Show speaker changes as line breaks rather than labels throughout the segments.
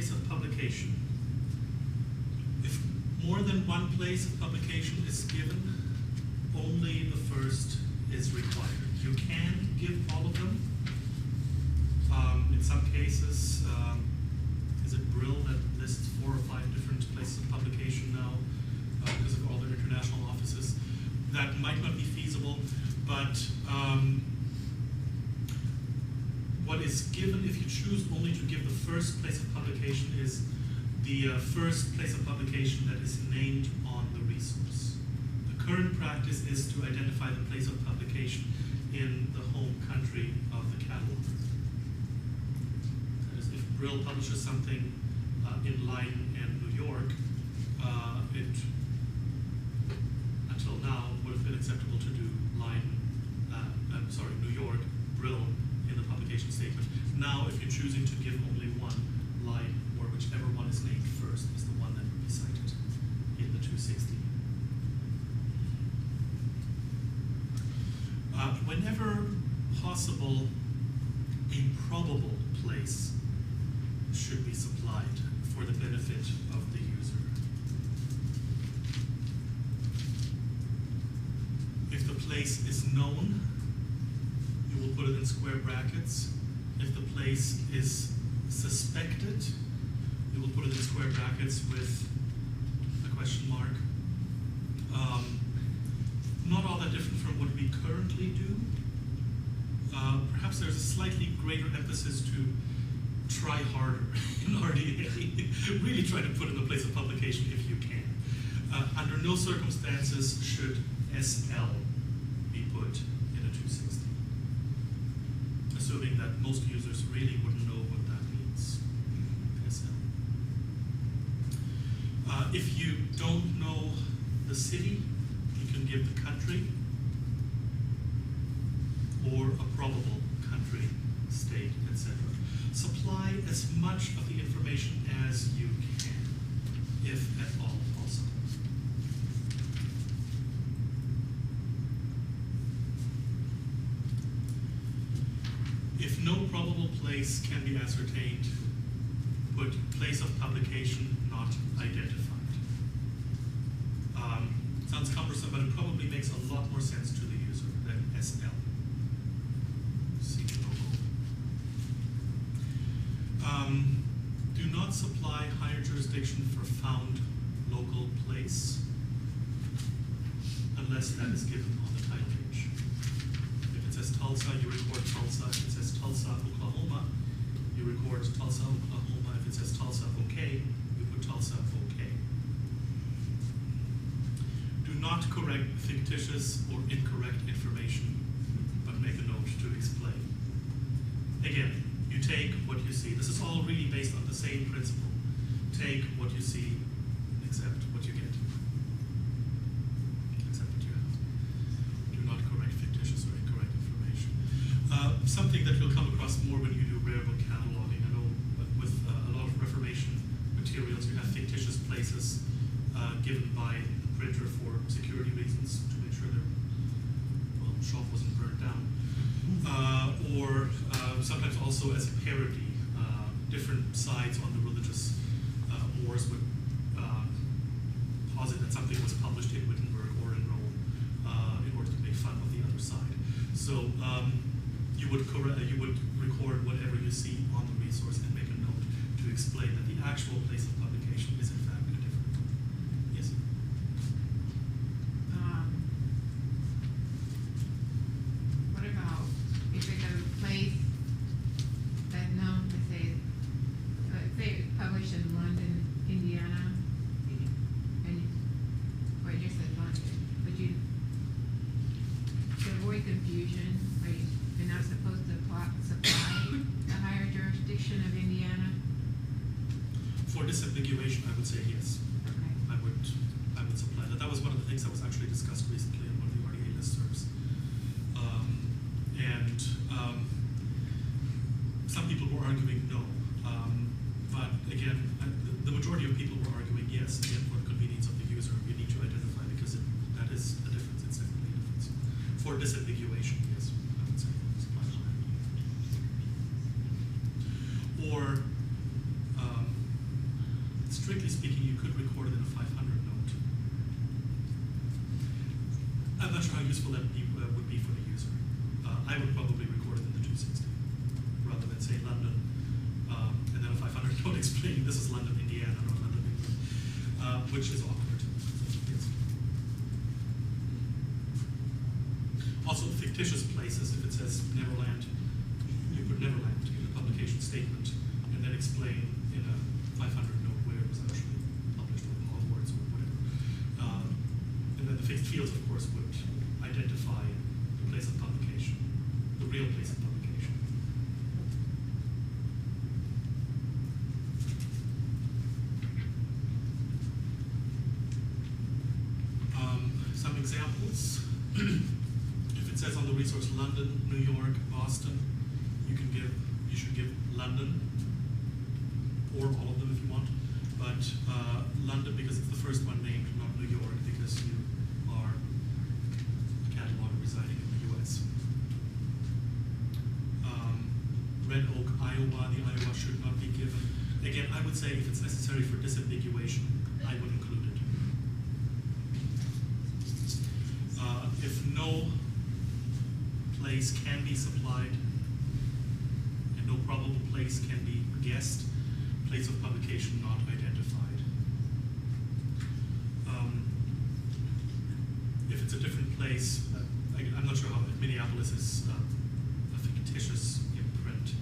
place of publication. If more than one place of publication is given, only the first is required. You can give all of them. In some cases, is it Brill that lists 4 or 5 different places of publication now because of all their international offices? That might not be feasible, but what is given, if you choose only to give the first place of publication, is the first place of publication that is named on the resource. The current practice is to identify the place of publication in the home country of the cataloger. That is, if Brill publishes something in Leiden and New York, it, until now, would have been acceptable to do Leiden, New York, Brill in the publication statement. Now, if you're choosing to give only one, Leiden, or whichever one is named first, is the one that would be cited in the 260. Whenever possible, a probable place should be supplied for the benefit of the user. If the place is known, you will put it in square brackets. If the place is suspected, you will put it in square brackets with a question mark. Not all that different from what we currently do. Perhaps there's a slightly greater emphasis to try harder in RDA. Really try to put in the place of publication if you can. Under no circumstances should SL be put in a 260. Assuming that most users really wouldn't know what that means. SL. If you don't know the city, you can give the country or a probable country, state, etc. Supply as much of the information as you can, if at all possible. If no probable place can be ascertained, put place of publication not identified. Sounds cumbersome, but it probably makes a lot more sense to the user than SL. See the logo. Do not supply higher jurisdiction for found local place unless that is given on the title page. If it says Tulsa, you record Tulsa. If it says Tulsa, Oklahoma, you record Tulsa, Oklahoma. If it says Tulsa, OK, you put Tulsa, OK. Do not correct fictitious or incorrect information, but make a note to explain. Again, you take what you see. This is all really based on the same principle. Take what you see, accept what you get. Accept what you have. Do not correct fictitious or incorrect information. Something that you'll come across more when you do rare book cataloging. I know with a lot of Reformation materials, you have fictitious places given by the printer for security reasons to make sure their shop wasn't burned down. Or sometimes also as a parody, different sides on the religious wars would posit that something was published in Wittenberg or in Rome in order to make fun of the other side. So you would record whatever you see on the resource and make a note to explain that the actual place of publication is in fact a different one. Yes?
What about if it's a place that's known to say it's published in London, Indiana, and or just in London, but you to avoid confusion, you're not supposed to supply the higher jurisdiction of Indiana?
For disambiguation, I would say yes.
Okay.
I would supply that. That was one of the things that was actually discussed recently in one of the RDA listservs. Some people were arguing no. But again, the majority of people were arguing yes, again, for the convenience of the user. You need to identify because that is a difference. It's definitely a difference. For disambiguation, yes, I would say supply that. Or not sure how useful that would be for the user. I would probably record it in the 260 rather than say London, and then a 500 note explaining this is London, Indiana, not London, England, which is awkward. Yes. Also, fictitious places, if it says Neverland, you put Neverland in the publication statement and then explain in a 500 note where it was actually published, or Hogwarts or whatever. And then the fixed fields, of course, would identify the place of publication, the real place of publication. Some examples. If it says on the resource London, New York, Boston, you should give London, or all of them if you want, but London because it's the first one named, not New York because you are a cataloger residing in the US. Red Oak, Iowa, the Iowa should not be given. Again, I would say if it's necessary for disambiguation, I would include it. If no place can be supplied and no probable place can be guessed, place of publication not identified. If it's a different place, I'm not sure how Minneapolis is a fictitious imprint,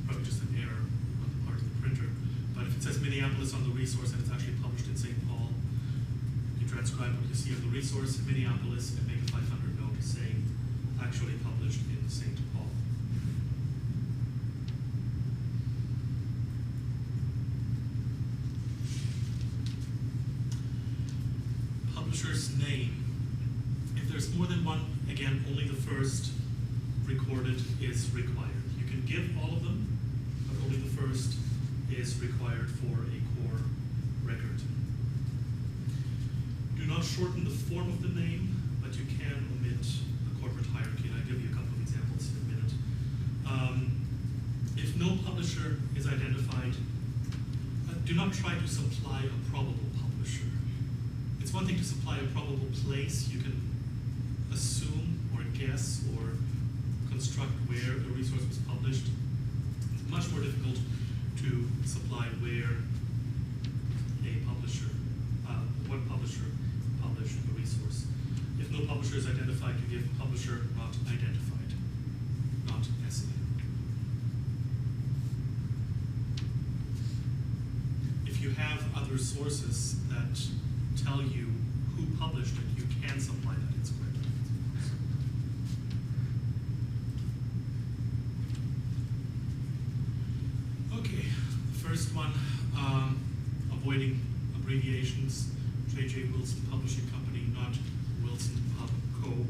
probably just an error on the part of the printer. But if it says Minneapolis on the resource and it's actually published in St. Paul, you transcribe what you see on the resource, Minneapolis, and make a 500 note saying actually published in St. Paul. Publisher's name. If there's more than one, again, only the first recorded is required. You can give all of them, but only the first is required for a core record. Do not shorten the form of the name, but you can omit a corporate hierarchy, and I'll give you a couple of examples in a minute. If no publisher is identified, do not try to supply a probable publisher. It's one thing to supply a probable place. You can assume or guess or construct where a resource was published. It's much more difficult to supply where a publisher, what publisher published the resource. If no publisher is identified, you give publisher not identified, not SE. If you have other sources that tell you who published it, you can supply that in square. Okay, the first one, avoiding abbreviations. J.J. Wilson Publishing Company, not Wilson Pub Co.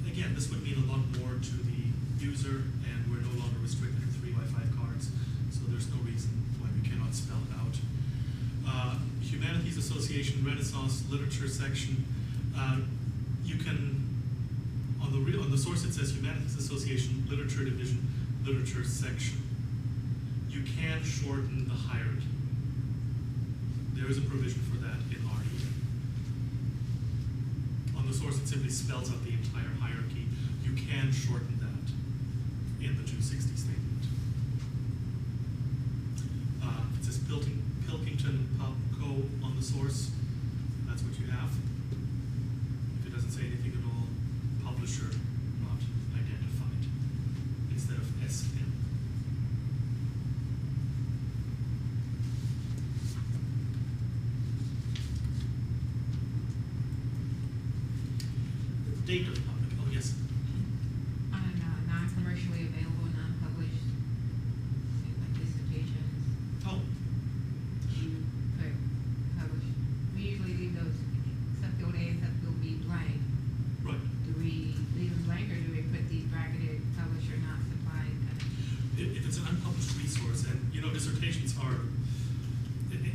Again, this would mean a lot more to the user, and we're no longer restricted to 3x5 cards, so there's no reason why we cannot spell it out. Humanities Association Renaissance Literature section. You can, on the source it says Humanities Association Literature Division Literature section. You can shorten the hierarchy. There is a provision for that in RDA. On the source, it simply spells out the entire hierarchy. You can shorten that in the 260 statement. It says Pilkington Pub Co. on the source. That's what you have. If it doesn't say anything at all, publisher not identified instead of SN. Date of public. Oh, yes.
On non-commercially available, non-published, like dissertations.
Oh.
You put published. We usually leave those subfield A and subfield B blank.
Right.
Do we leave them blank, or do we put these bracketed publisher not supplied?
If it's an unpublished resource, and dissertations are,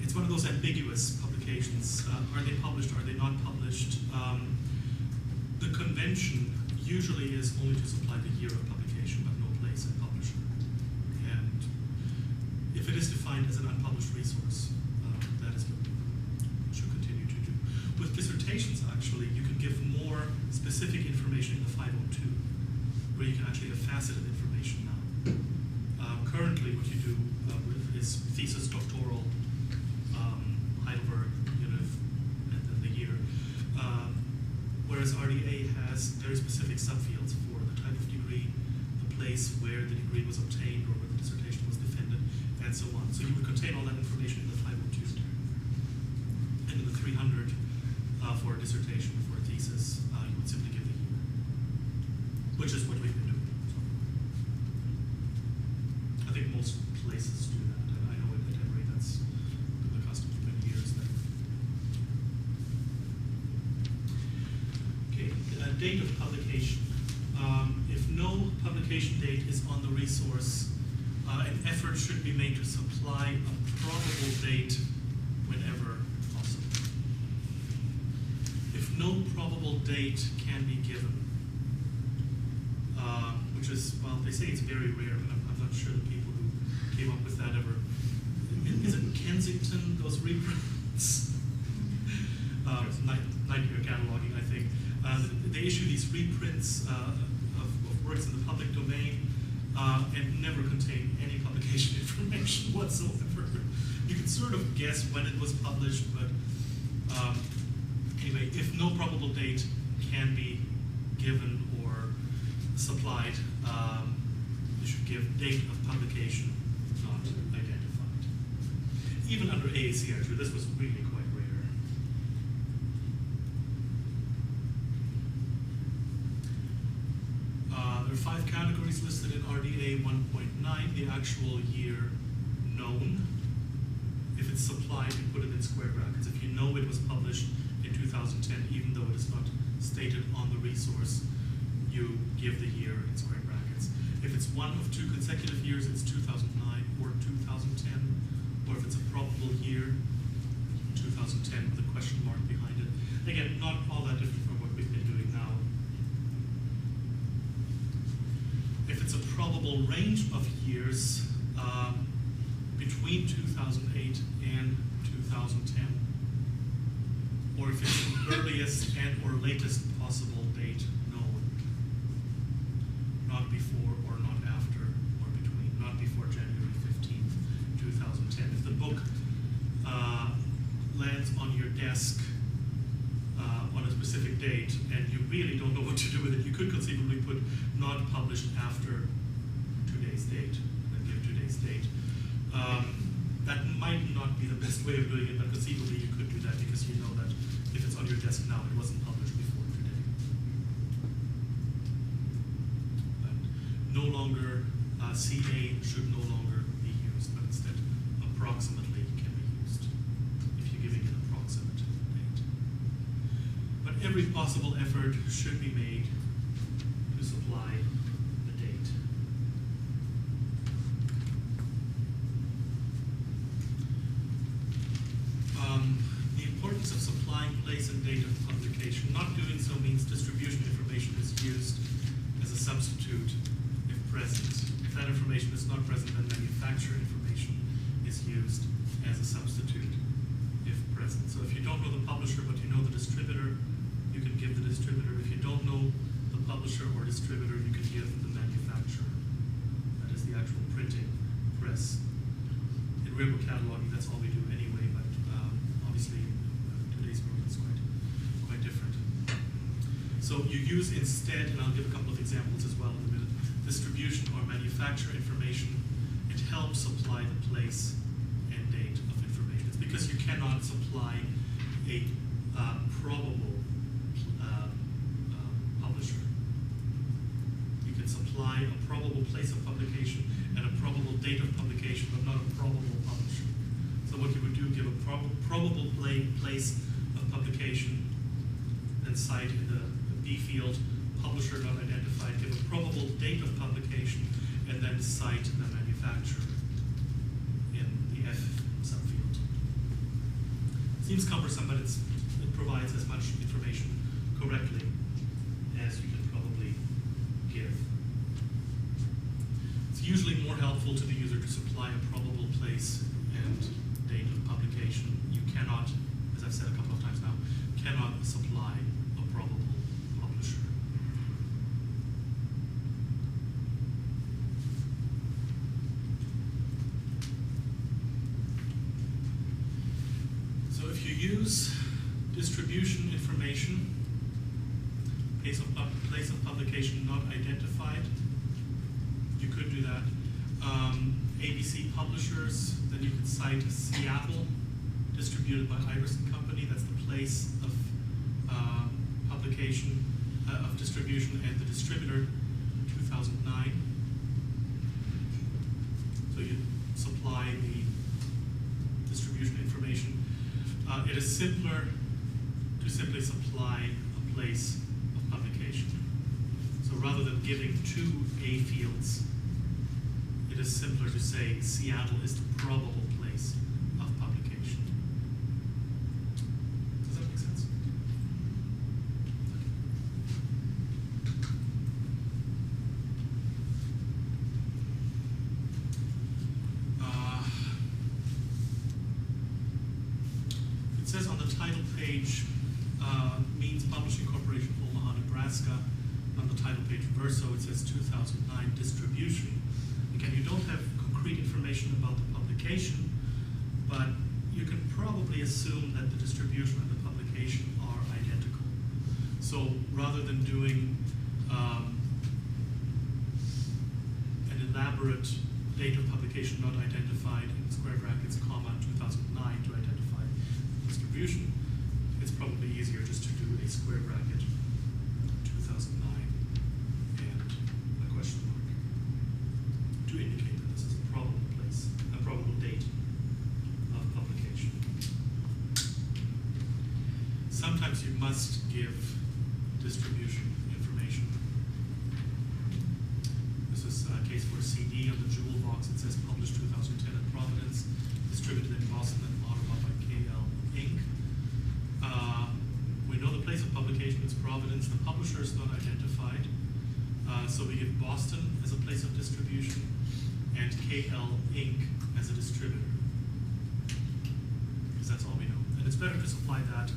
it's one of those ambiguous publications. Are they published? Are they not published? The convention usually is only to supply the year of publication, but no place and publisher. And if it is defined as an unpublished resource, that is what we should continue to do. With dissertations, actually, you can give more specific information in the 502, where you can actually have faceted information now. Currently, what you do is thesis, doctoral, Heidelberg, and then the year. Whereas RDA has very specific subfields for the type of degree, the place where the degree was obtained or where the dissertation was defended, and so on. So you would contain all that information in the 502. And in the 300, for a dissertation, for a thesis, you would simply give the year, which is what we've been doing. So I think most places do that. I know at Emory that's been the custom for many years there. Okay, date of publication. If no publication date is on the resource, an effort should be made to supply a probable date whenever possible. If no probable date can be given, which is, well, they say it's very rare, but I'm not sure the people who came up with that ever. Is it Kensington, those reprints? Nightmare cataloging, I think. They issue these reprints of works in the public domain and never contain any publication information whatsoever. You can sort of guess when it was published, but anyway, if no probable date can be given or supplied, you should give date of publication not identified. Even under AACR2, this was really quite rare. There are 5 categories listed in RDA 1.9, the actual year known. If it's supplied, you put it in square brackets. If you know it was published in 2010, even though it is not stated on the resource, you give the year in square brackets. If it's one of 2 consecutive years, it's 2009 or 2010, or if it's a probable year, 2010 with a question mark behind it. Again, not all that different from what we've been doing now. If it's a probable range of years between 2008 and 2010, or if it's the earliest and or latest possible date known, not before or not after or between, not before January 15th, 2010. If the book lands on your desk on a specific date and you really don't know what to do with it, you could conceivably put not published after today's date and give today's date. That might not be the best way of doing it, but conceivably you could do that because you know that if it's on your desk now, it wasn't published before today. But no longer, CA should no longer be used, but instead approximately can be used if you're giving an approximate date. But every possible effort should be made to supply the date. The importance of supplying place and date of publication. Not doing so means distribution information is used as a substitute if present. If that information is not present, then manufacturer information is used as a substitute if present. So if you don't know the publisher but you know the distributor, you can give the distributor. If you don't know the publisher or distributor, you can give the manufacturer. That is the actual printing press. In real book cataloging, that's all we do anyway, but obviously today's world is quite different. So you use instead, and I'll give a couple of examples as well in a minute, distribution or manufacturer information. It helps supply the place and date of information. It's because you cannot supply a probable publisher. You can supply a probable place of publication and a probable date of publication, but not a probable publisher. So what you would do, give a probable place of publication, and cite in the B field, publisher not identified, give a probable date of publication, and then cite the manufacturer in the F subfield. Seems cumbersome, but it provides as much information correctly as you can probably give. It's usually more helpful to the user to supply a probable place and date of publication. You cannot, as I've said a couple of times now, cannot supply a probable publisher. So if you use distribution information, place of publication not identified, you could do that. ABC publishers, then you could cite Seattle, distributed by Iverson Company. That's the place of publication, of distribution, and the distributor, 2009. So you supply the distribution information. It is simpler to simply supply a place of publication. So rather than giving two A fields, it is simpler to say Seattle is the probable place of publication. Does that make sense? It says on the title page, means Publishing Corporation, Omaha, Nebraska. On the title page verso, it says 2009 distribution. Again, you don't have concrete information about the publication, but you can probably assume that the distribution and the publication are identical. So rather than doing an elaborate date of publication not identified in square brackets, comma, 2009 to identify distribution, it's probably easier just to do a square bracket 2009 and a question mark to indicate that this is a probable place, a probable date of publication. Sometimes you must give distribution information. This is a case for a CD on the jewel box. It says published 2010 at Providence, distributed in Boston and Ottawa by KL Inc. We know the place of publication is Providence. The publisher is not identified. So we give Boston as a place of distribution and KL Inc. as a distributor. Because that's all we know. And it's better to supply that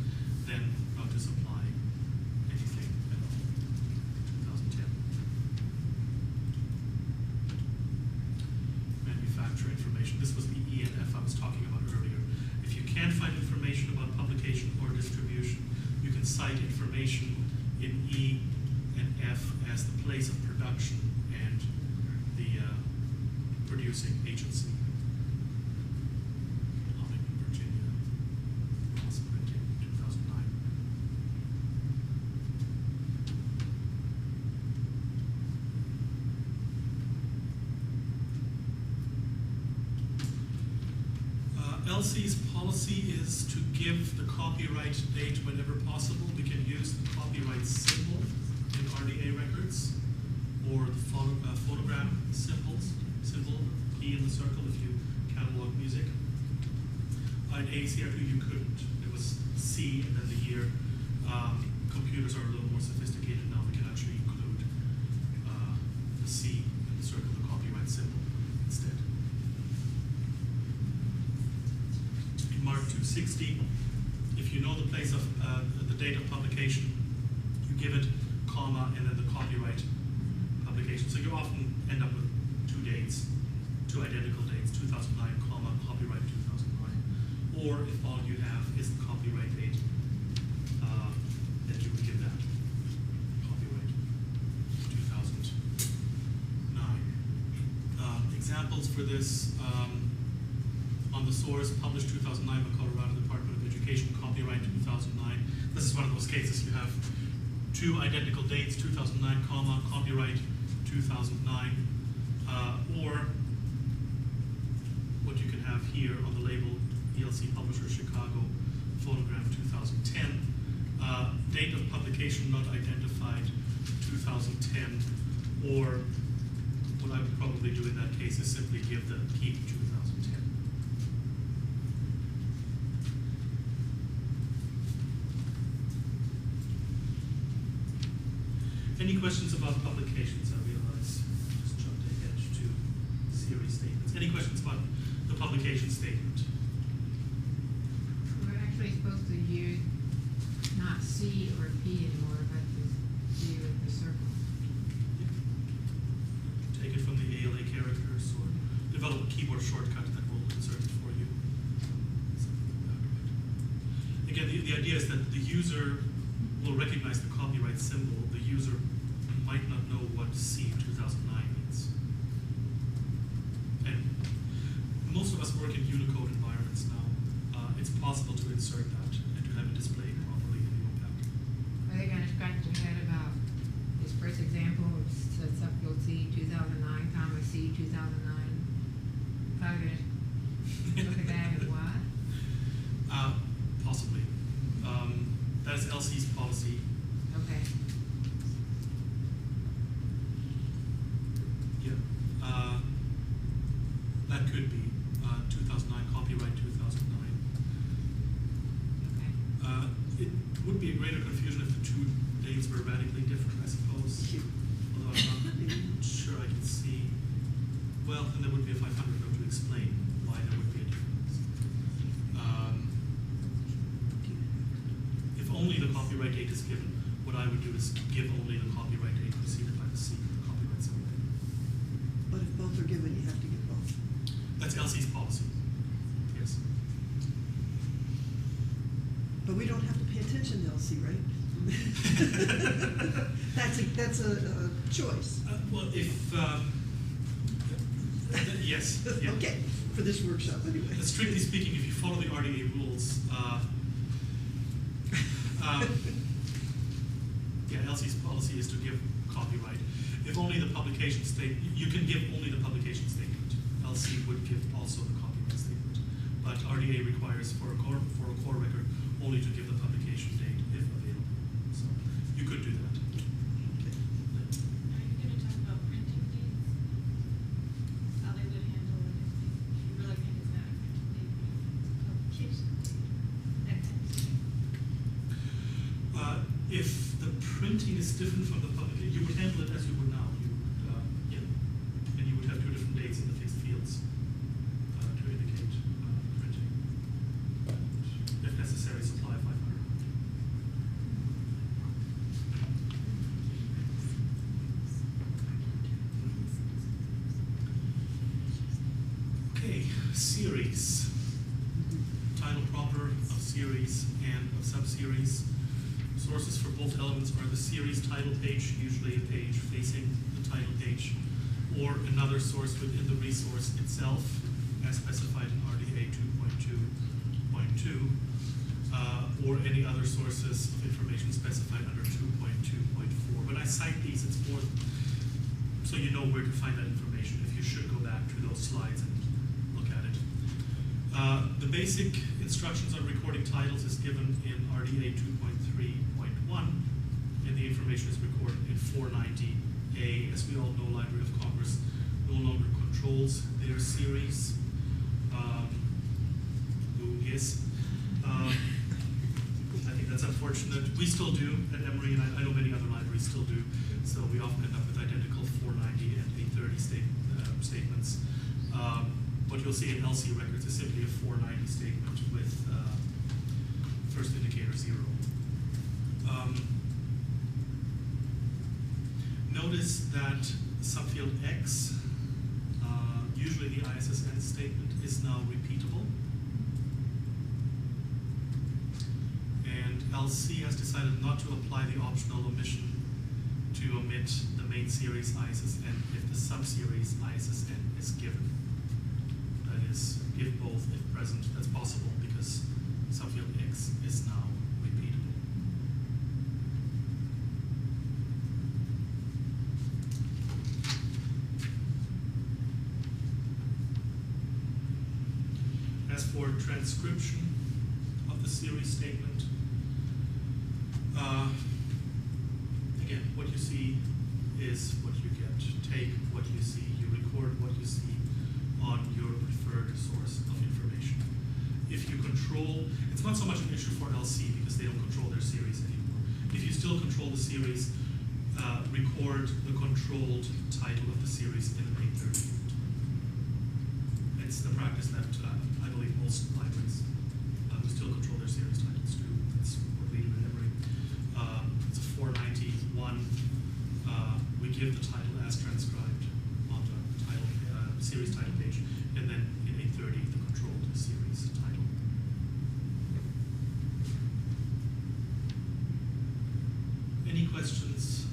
than not to supply anything at all. 2010. Manufacturer information. This was the ENF I was talking about earlier. If you can't find information about publication or distribution, you can cite information in E and F as the place of production and the producing agency. Armin, Virginia, Ross Printing, 2009. LC's policy is to give the copyright date whenever possible. We can use the copyright symbol in RDA records or the phonogram symbol, P in the circle if you catalog music. In ACR2 you couldn't. It was C and then the year. Computers are a little more sophisticated now. We can actually include the C in the circle, the copyright symbol instead. Mark 260, if you know the place of the date of publication, you give it, comma, and then the copyright publication. So you often end up with two dates, two identical dates, 2009, comma, copyright 2009. Or if all you have is the copyright date, then you would give that, copyright 2009. Examples for this, on the source, published 2009 by Colorado Department of Education, copyright 2009. This is one of those cases you have two identical dates, 2009, comma, copyright 2009, or what you can have here on the label, ELC Publisher Chicago, phonogram 2010, date of publication not identified, 2010, or what I would probably do in that case is simply give the keep 2010. Any questions about publications? I realize I just jumped ahead to series statements. Any questions about the publication statement?
We're actually supposed to use not C or P anymore, but just C with the circle.
Take it from the ALA characters or develop a keyboard shortcut that will insert it for you. Again, the idea is that the user will recognize the copyright symbol. The user might not know what C 2009 means. And most of us work in Unicode environments now. It's possible to insert that and to have it displayed properly in the OPAC.
Are they going to scratch their head about this first example of subfield C 2009, comma C 2009? Probably going to look at that and what?
Possibly. That is LC's policy.
Okay.
Yeah. That could be 2009, copyright 2009.
Okay.
It would be a greater confusion if the two dates were radically different, I suppose. Although I'm not sure I can see. Well, then there would be a 500 note to explain why there would be a difference. If only the copyright date is given, what I would do is give only the copyright date preceded by the C, the copyright symbol.
But if both are given, you have to give both.
That's LC's policy. Yes.
But we don't have to pay attention to LC, right? that's a choice.
Well, if yes. Yeah.
Okay, for this workshop anyway.
Strictly speaking, if you follow the RDA rules, yeah, LC's policy is to give copyright. If only the publication statement, you can give only the publication statement. LC would give also the copyright statement, but RDA requires for a core record only to give the publication date if available. So you could do that.
Okay.
Are you going to talk about printing dates? How they would handle it if you really think it's not a printing date, but it's a publication date? That kind of thing.
If the printing is different from the publication, you would handle it as you would now. You would, yeah, and you would have two different dates in the fixed fields to indicate printing. If necessary, supply 500. Okay, series. Title proper of series and of subseries. Sources for both elements are the series title page, usually a page facing the title page, or another source within the resource itself, as specified in RDA 2.2.2, or any other sources of information specified under 2.2.4. When I cite these, it's more so you know where to find that information. If you should go back to those slides and look at it. The basic instructions on recording titles is given in RDA 2.3.1, and the information is recorded in 490A. As we all know, Library of Congress no longer controls their series. Yes. I think that's unfortunate. We still do at Emory, and I know many other libraries still do. So we often end up with identical 490 and 830 statements. What you'll see in LC records is simply a 490 statement with first indicator 0. Notice that subfield X, usually the ISSN statement, is now repeatable. And LC has decided not to apply the optional omission to omit the main series ISSN if the subseries ISSN is given. That is, give both if present. That's possible because subfield X is now repeatable. As for transcription of the series statement, again, what you see is what you get. Take what you see. You record what you see on your preferred source of information. If you control, it's not so much an issue for LC because they don't control their series anymore. If you still control the series, record the controlled title of the series in an 830 field. It's the practice that I believe most libraries who still control their series titles do. That's what we do in Emory. give the title as transcribed on the title, series title page, and then in 830 the controlled series title. Any questions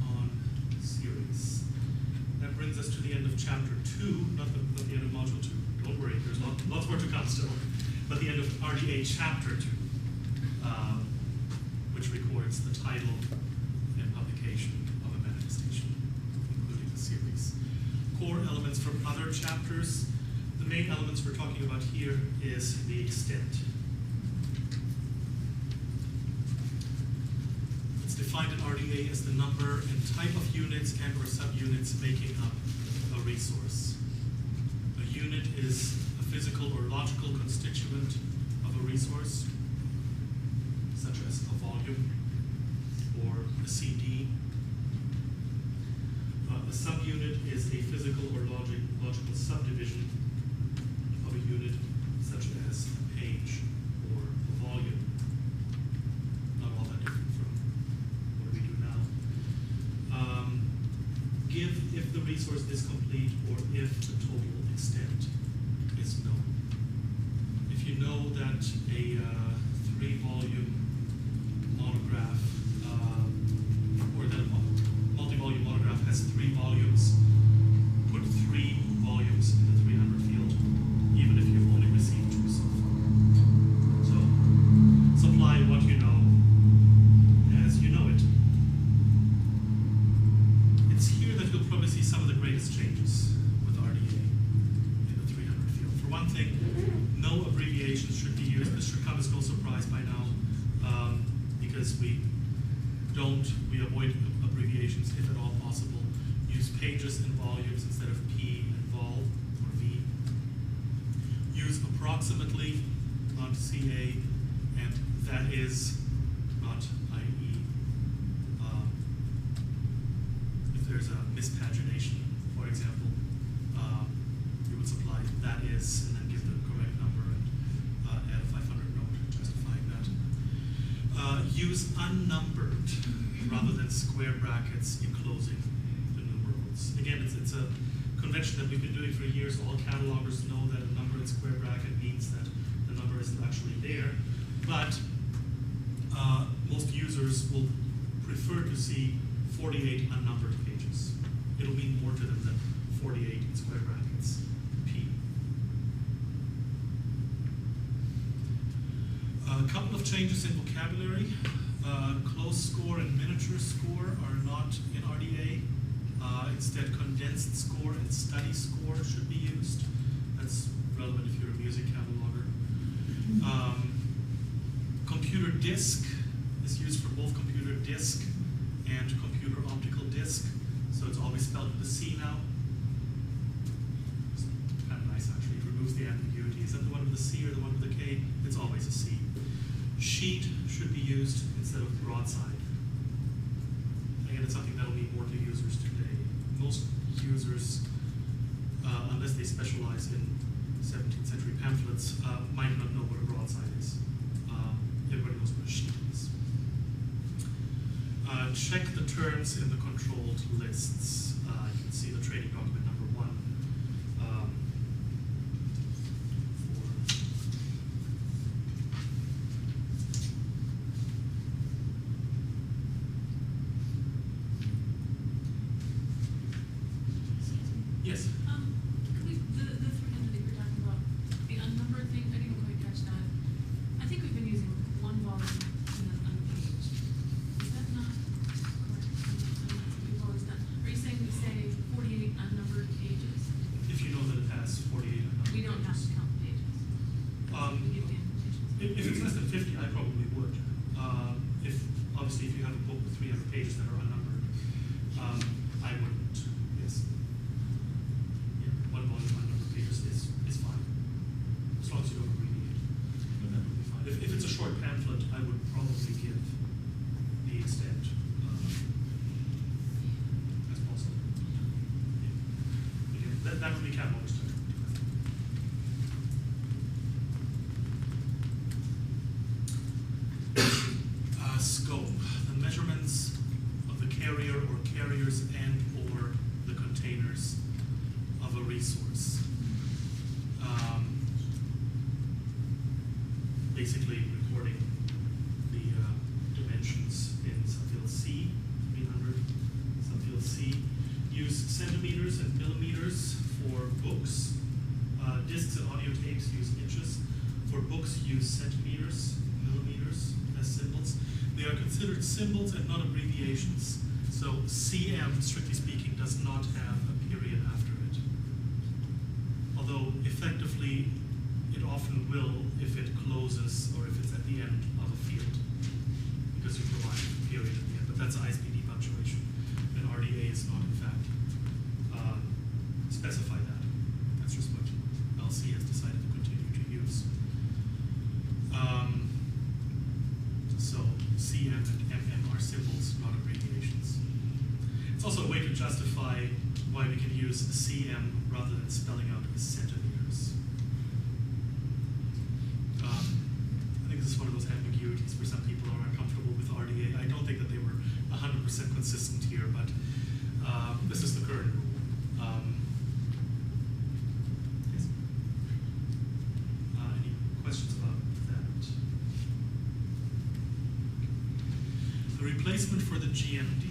on series? That brings us to the end of chapter 2, not the end of module 2. Don't worry, there's lots more to come still. But the end of RDA chapter 2, which records the title and publication of a manifestation, including the series. Core elements from other chapters. The main elements we're talking about here is the extent. It's defined in RDA as the number and type of units and or subunits making up a resource. A unit is a physical or logical constituent of a resource, such as a volume or a CD. A subunit is a physical or logical subdivision of a unit, such as a page or a volume. Not all that different from what we do now. Give if the resource is complete or if the total extent is known. If you know that a 3-volume monograph or that a multi-volume monograph has 3 volumes, put 3 volumes in the 300 field, even if you've only received 2 so far. So supply what you know as you know it. It's here that you'll probably see some of the greatest changes with RDA in the 300 field. For one thing, no abbreviations should be used. This should come as no surprise by now, because we avoid abbreviations if at all possible. Use pages and volumes instead of P and vol or V. Use approximately, not CA, and that is, not IE. If there's a mispagination, for example, you would supply that is and then give the correct number and add a 500 note justifying that. Use unnumbered rather than square brackets enclosing the numerals. Again, it's a convention that we've been doing for years. All catalogers know that a number in square bracket means that the number isn't actually there, but most users will prefer to see 48 unnumbered pages. It'll mean more to them than 48 in square brackets, P. A couple of changes in vocabulary. Close score and miniature score are not in RDA. Instead, condensed score and study score should be used. That's relevant if you're a music cataloger. Computer disk is used for both computer disk and computer optical disk. So it's always spelled with a C now. It's kind of nice actually. It removes the ambiguity. Is that the one with the C or the one with the K? It's always a C. Sheet should be used instead of broadside. Again, it's something that will mean more to users today. Most users, unless they specialize in 17th century pamphlets, might not know what a broadside is. Everybody knows what a sheet is. Check the terms in the controlled lists. You can see the trading document number 1. Yes.
The 300 that you're talking about, the unnumbered thing, I didn't quite catch that. I think we've been using 1 volume and then unpaged. Is that not correct? What is that? Are you saying we say 48 unnumbered pages?
If you know that it has 48 unnumbered
We don't have to count the pages. We give the invitations.
If it's less than 50, I probably would. Obviously, if you have a book with 300 pages that are unnumbered, I wouldn't. Yes. Yeah, 1 volume unnumbered pages is fine, as long as you don't abbreviate. But that would be fine. If it's a short pamphlet, I would probably give the extent as possible. Yeah. Again, that would be catalogers too. Scope. The measurements carrier or carriers and or the containers of a resource. Basically recording the dimensions in subfield C, 300, subfield C. Use centimeters and millimeters for books. Discs and audio tapes use inches. For books, use centimeters, millimeters as symbols. They are considered symbols and not abbreviations. So CM, strictly speaking, does not have a period after it. Although effectively, it often will if it closes or if it's at the end of a field, because you provide a period at the end. But that's ISBD punctuation, and RDA is not, in fact, specify that. That's just what LC has decided to continue to use. So CM and MM are symbols, not abbreviations. It's also a way to justify why we can use CM rather than spelling out centimeters. I think this is one of those ambiguities where some people are uncomfortable with RDA. I don't think that they were 100% consistent here, but this is the current rule. Yes? Any questions about that? The replacement for the GMD.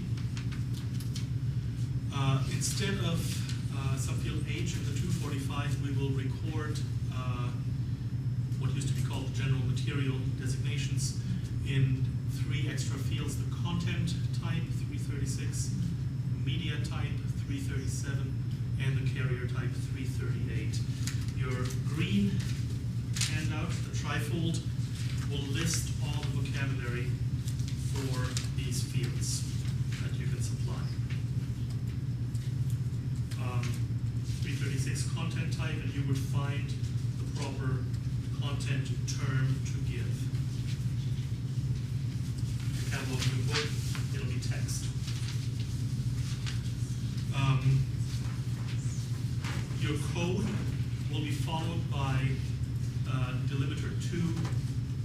Instead of subfield H in the 245, we will record what used to be called general material designations in 3 extra fields: the content type, 336, media type, 337, and the carrier type, 338. Your green handout, the trifold, will list all the vocabulary for these fields that you can supply. 336 content type, and you would find the proper content term to give. The catalog of your book, it'll be text. Your code will be followed by delimiter 2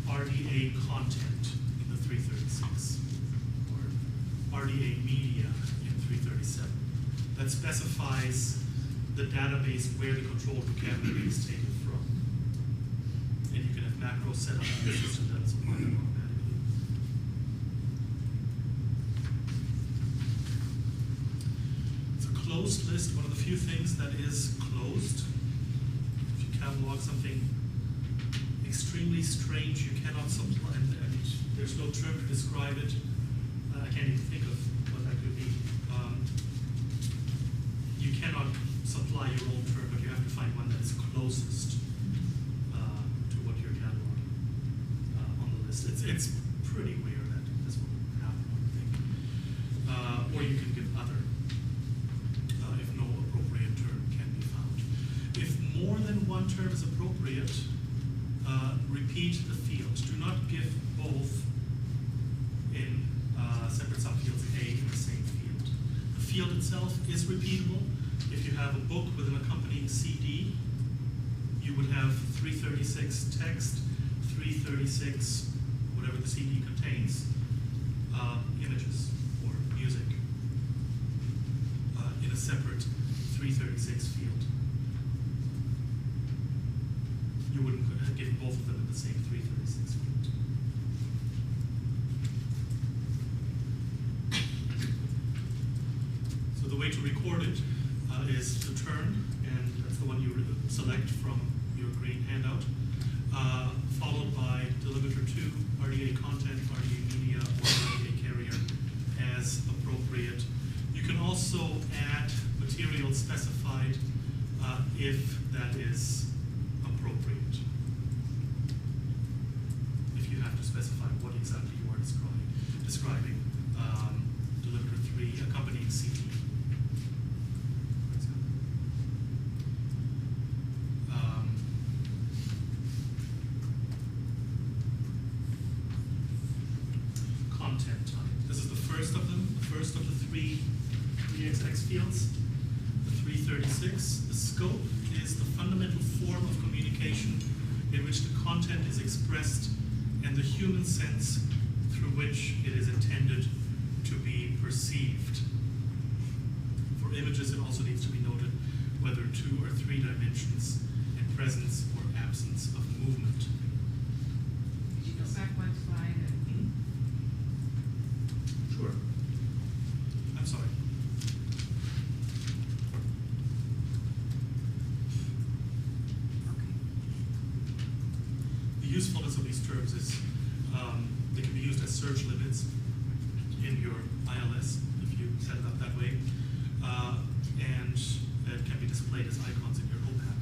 RDA content in the 336, or RDA media in 337. That specifies the database where the controlled vocabulary is taken from. And you can have macros set up in the system that will supply them automatically. It's a closed list, one of the few things that is closed. If you catalog something extremely strange, you cannot supply, and there's no term to describe it. I can't even think of what that could be. You cannot supply your own term, but you have to find one that is closest to what you're cataloging on the list. It's pretty rare that this will happen, I think. Or you can give other, if no appropriate term can be found. If more than one term is appropriate, repeat the fields. Do not give both in separate subfields A in the same field. The field itself is repeatable. If you have a book with an accompanying CD, you would have 336 text, 336, whatever the CD contains, images or music in a separate 336 field. You wouldn't give both of them in the same 336 field. So the way to record it is to turn, and that's the one you select from your green handout, followed by delimiter 2, RDA content, RDA media, or RDA carrier as appropriate. You can also add material specified if that is appropriate. If you have to specify what exactly you are describing, delimiter 3, accompanying CD. Content type. This is the first of them, the first of the 3 XX fields, the 336. The scope is the fundamental form of communication in which the content is expressed and the human sense through which it is intended to be perceived. images, it also needs to be noted whether 2 or 3 dimensions and presence or absence of movement.
Could you go back one slide?
Sure. I'm sorry.
Okay.
The usefulness of these terms is they can be used as search limits in your ILS if you set it up that way, and it can be displayed as icons in your OPAC.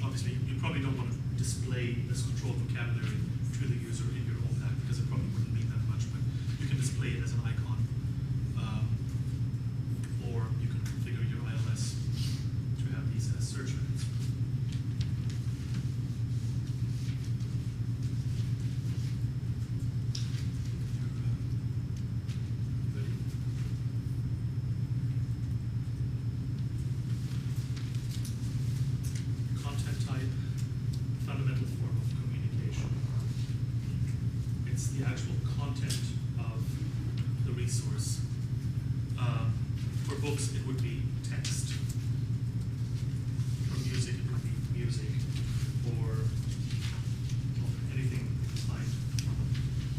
Obviously, you probably don't want to display this controlled vocabulary to the user in your OPAC because it probably wouldn't mean that much, but you can display it as an icon, or you can configure your ILS to have these as search limits. Content type, fundamental form of communication. It's the actual content of the resource. For books, it would be text. For music, it would be music. Or anything like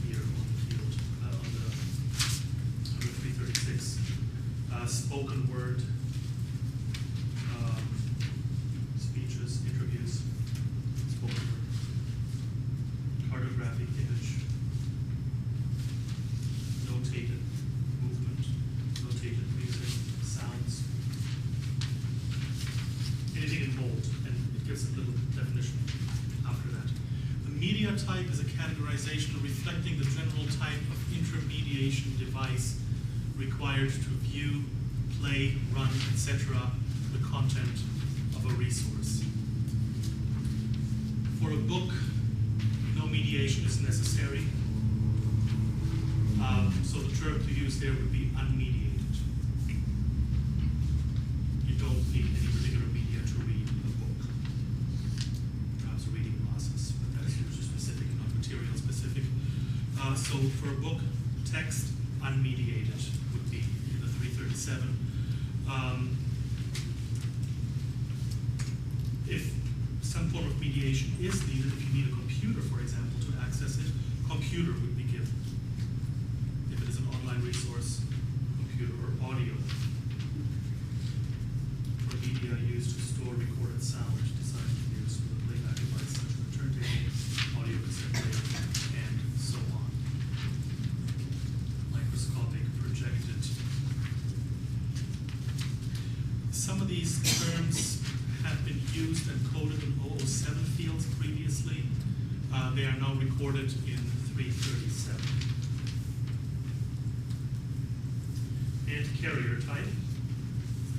here on the field, under 336. Spoken word, speeches, interviews, spoken word, cartographic image, notated movement, notated music, sounds, anything in bold, and it gives a little definition after that. The media type is a categorization reflecting the general type of intermediation device required to view, play, run, etc. the content of a resource. For a book, no mediation is necessary. So the term to use there would be unmediated. You don't need any particular media to read a book. Perhaps reading glasses, but that's usually specific, not material specific. So for a book, text, unmediated would be in the 337. If some form of mediation is needed, if you need a computer, for example, to access it, computer would be given. If it is an online resource, computer or audio. For media used to store recorded sound, designed to be used with a playback device such as a turntable, audio cassette player, and so on. Microscopic, projected. Some of these terms have been used and coded in 007 fields previously. They are now recorded in 337. And carrier type.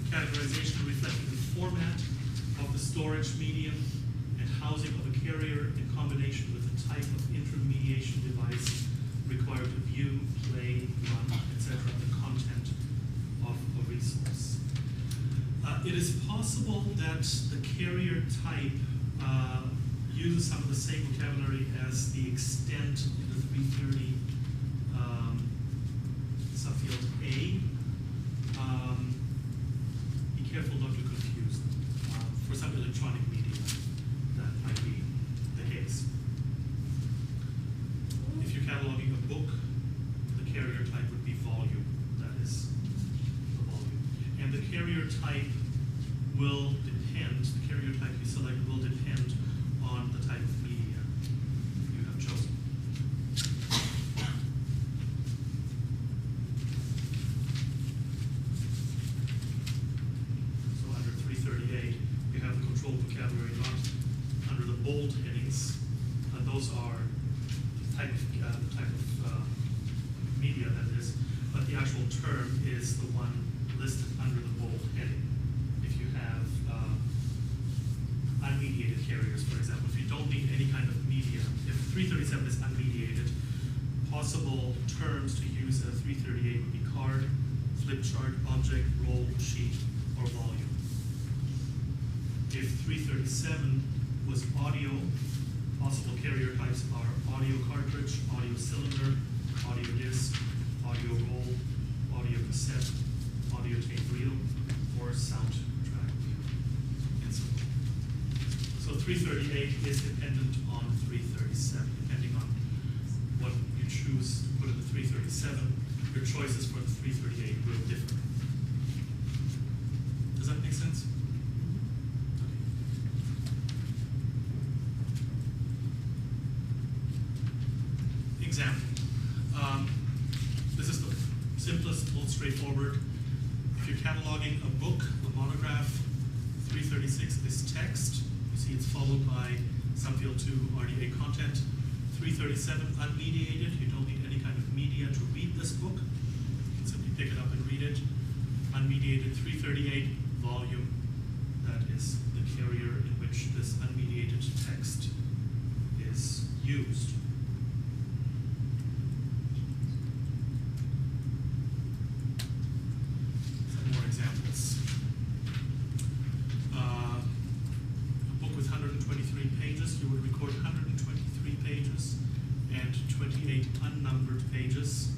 Categorization reflecting the format of the storage medium and housing of a carrier in combination with the type of intermediation device required to view, play, run, etc. the content of a resource. It is possible that the carrier type uses some of the same vocabulary as the extent in the 330 subfield A. Be careful not to confuse them. For some electronic media, that might be the case. If you're cataloging a book, the carrier type would be volume. That is the volume. And the carrier type will depend, the carrier type you select will depend on the type of media you have chosen. So under 338, you have the controlled vocabulary not under the bold headings. Those are the type of media that is, but the actual term is the one listed under the bold heading. If you have unmediated carriers, for example, if you don't need any kind of media, if 337 is unmediated, possible terms to use at 338 would be card, flip chart, object, roll, sheet, or volume. If 337 was audio, possible carrier types are audio cartridge, audio cylinder, audio disc, audio roll, audio cassette, audio tape. soundtrack, and so on. So 338 is dependent on 337, depending on what you choose to put in the 337. Your choices for the 338 will differ. Does that make sense? Okay. Example. This is the simplest, most straightforward. If you're cataloging a book, a monograph, 336 is text. You see it's followed by subfield 2 RDA content. 337 unmediated. You don't need any kind of media to read this book. You can simply pick it up and read it. Unmediated 338 volume. That is the carrier in which this unmediated text is used. Some more examples. A book with 123 pages, you would record 123 pages and 28 unnumbered pages.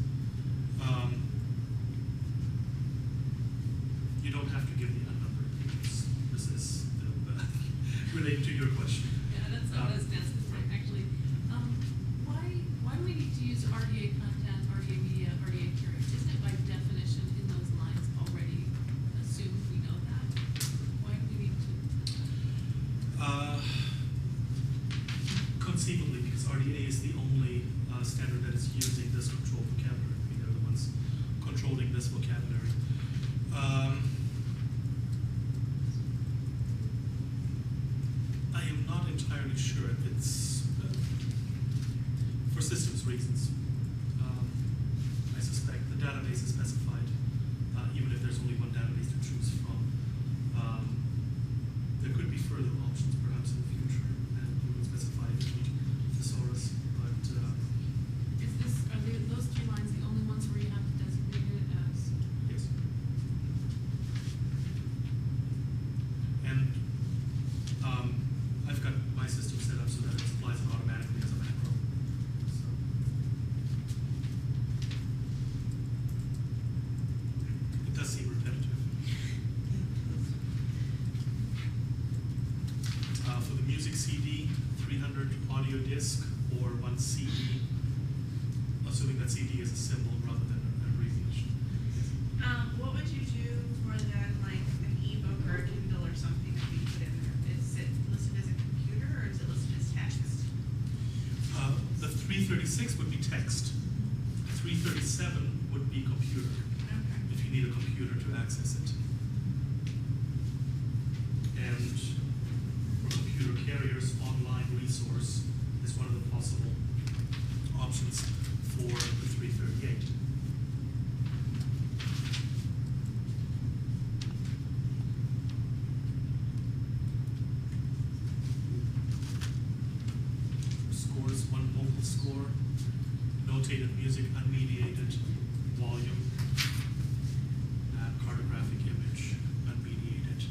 You don't have to give the unnumbered pages. This is related to your question.
Yeah, that's what I was asking for, actually. Why do we need to use RDA content, RDA media, RDA carriers? Isn't it by definition in those lines already assumed we know that? Why do we need to?
Conceivably, because RDA is the only standard that is using this control vocabulary. I mean, they're the ones controlling this vocabulary. I am not entirely sure if it's for systems reasons. I suspect the database is specified, even if there's only one database to choose from. There could be further options perhaps in the future, and we would specify the thesaurus, but
Are those three lines the only ones where you have to designate it as?
yes. And I've got my system set up so that it applies it automatically as a macro. So it does seem repetitive. For the music CD, 300 audio disc or 1 CD, assuming that CD is a symbol rather than an abbreviation.
What would you do for that, like an ebook or a Kindle or something that we put in there? Is it listed as a computer or is it listed as text?
The 336 would be text. 337 would be computer,
Okay.
if you need a computer to access it. And for computer carriers, online resource is one of the possible options for the 338. Scores, one vocal score, notated music, unmediated volume, cartographic image, unmediated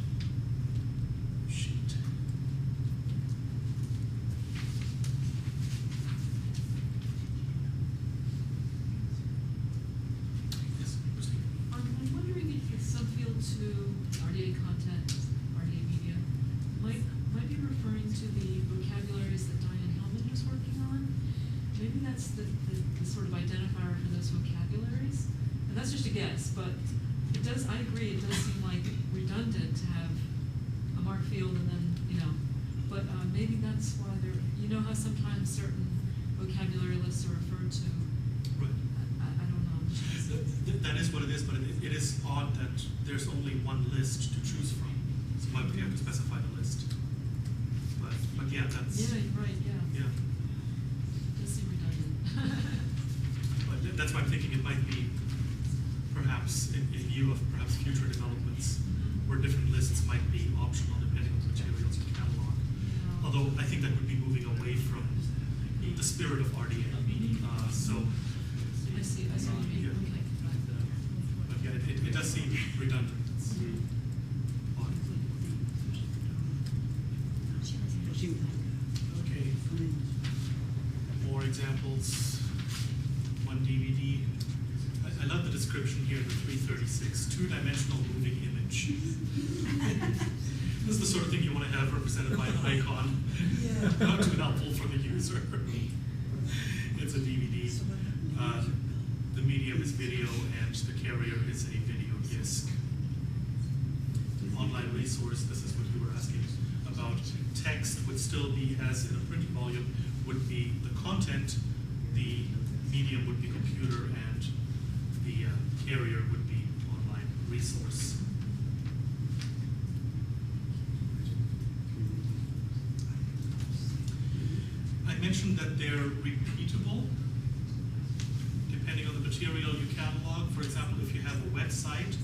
sheet. Yes, Christine?
I'm wondering if the subfield to RDA content, RDA media, might be referring to the vocabularies that Diane Hellman was working on. Maybe that's the sort of identifier for those vocabularies. And that's just a guess, but it does, I agree, it does seem like redundant to have a mark field and then, but maybe that's why how sometimes certain vocabulary lists are referred to.
Right.
I don't know. I'm just trying to see.
That is what it is, but it is odd that there's only one list to choose from. So why would you have to specify the list? But yeah, that's.
Yeah, you're right, yeah.
Yeah.
It does seem redundant.
But that's why I'm thinking it might be perhaps in view of perhaps future developments where different lists might be optional depending on the materials you catalog.
Yeah.
Although I think that would be moving away from the spirit of RDA. So,
I see what you mean.
Yeah.
Okay.
but yeah, it does seem redundant. It's odd. Okay. More examples. One DVD. I love the description here, the 336, two-dimensional moving image. This is the sort of thing you want to have represented by an icon.
Yeah.
Not too helpful for the user. It's a DVD.
So what happened to
The medium is video, and the carrier is a video disc. Online resource, this is what you were asking about. Text would still be, as in a printed volume, would be the content, the medium would be computer, and the carrier would be online resource. I mentioned that they're repeatable depending on the material you catalog. For example, if you have a website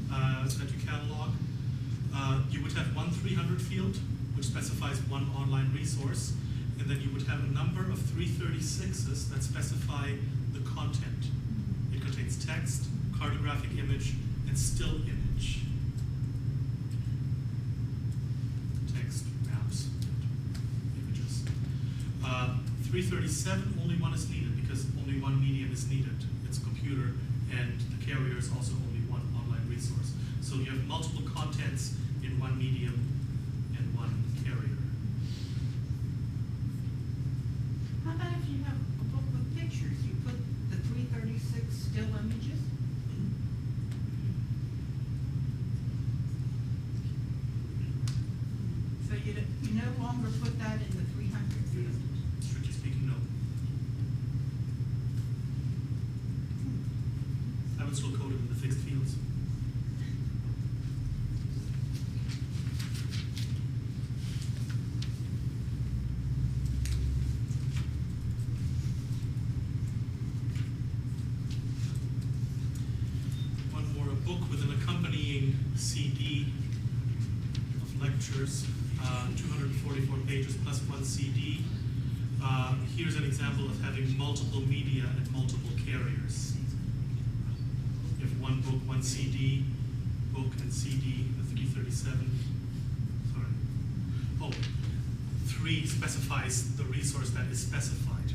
that you catalog, you would have one 300 field, which specifies one online resource, and then you would have a number of 336s that specify the content. It contains text, cartographic image, and still image. Text, maps, and images. 337, only one is needed because only one medium is needed. It's a computer, and the carrier is also only one online resource. So you have multiple contents in one medium and one carrier.
How about if you have a book with pictures, you put the 336 still images? So you no longer put that in the 300 field?
Strictly speaking, no. I would still code it in the fixed fields. One more, a book with an accompanying CD of lectures, 244 pages plus one CD. Here's an example of having multiple media and multiple carriers. You have one book, one CD, book and CD, the 337. Sorry. Oh, 3 specifies the resource that is specified.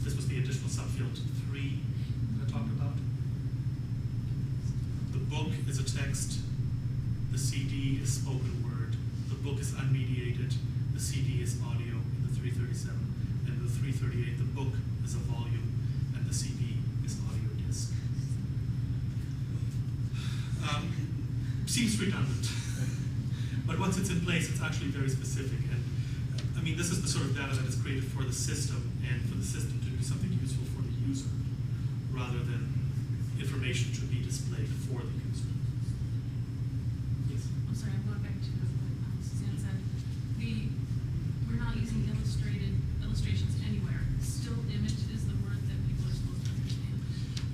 This was the additional subfield 3 that I talked about. The book is a text, the CD is spoken word, the book is unmediated, the CD is audio in the 337, and the 338, the book is a volume, and the CD is audio disc. Seems redundant, but once it's in place, it's actually very specific. And I mean, this is the sort of data that is created for the system, and for the system to do something useful for the user, rather than information to be displayed for the user. Yes.
I'm sorry, I'm going back to what Suzanne said. We're not using illustrations anywhere. Still image is the word that people are supposed to understand.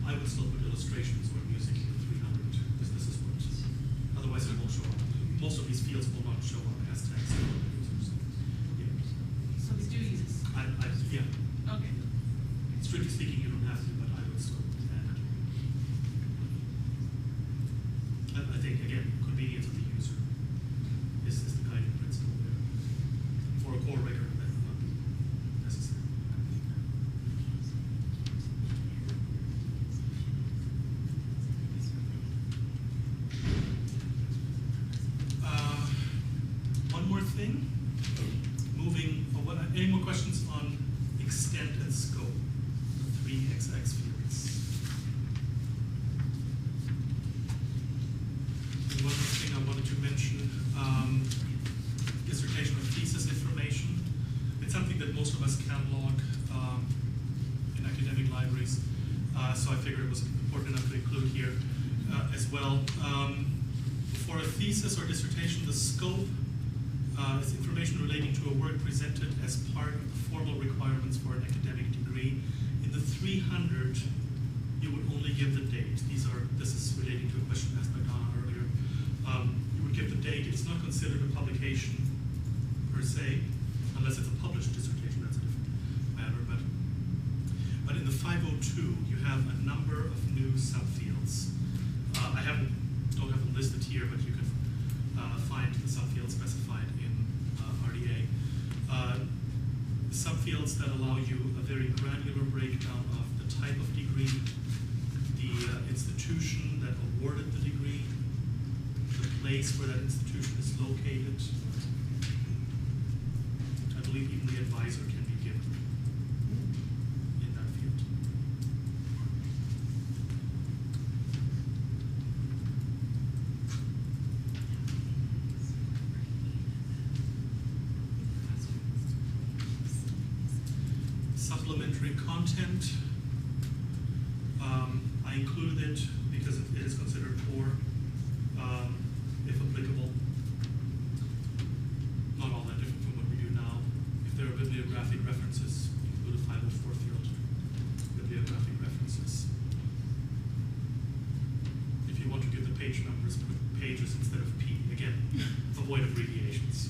I would still put illustrations when using the 300, because this is what, otherwise it won't show up. Most of these fields will not show up as text for the users. Yeah.
So we do use this.
Yeah.
Okay.
Strictly speaking, you don't have to, but I would still add it. I think, again, convenience of the user is the guiding principle there. For a core record, that would not be necessary. One more thing. Any more questions on extent and scope? The 3XX fields. And one more thing I wanted to mention, dissertation or thesis information. It's something that most of us catalog in academic libraries, so I figured it was important enough to include here as well. For a thesis or dissertation, the scope is information relating to a work presented as part of the formal requirements for an academic degree. In the 300, you would only give the date. This is relating to a question asked by Donna earlier. You would give the date. It's not considered a publication per se, unless it's a published dissertation. That's a different matter. But in the 502, you have a number of new subfields. I don't have them listed here, but you can find the subfields specified in RDA. Subfields that allow you a very granular breakdown of the type of degree, the awarded the degree, the place where that institution is located. I believe even the advisor can be given in that field. Supplementary content. I included it because it is considered core, if applicable. Not all that different from what we do now. If there are bibliographic references, include a 504 field. Bibliographic references. If you want to give the page numbers, put pages instead of P. Again, avoid abbreviations.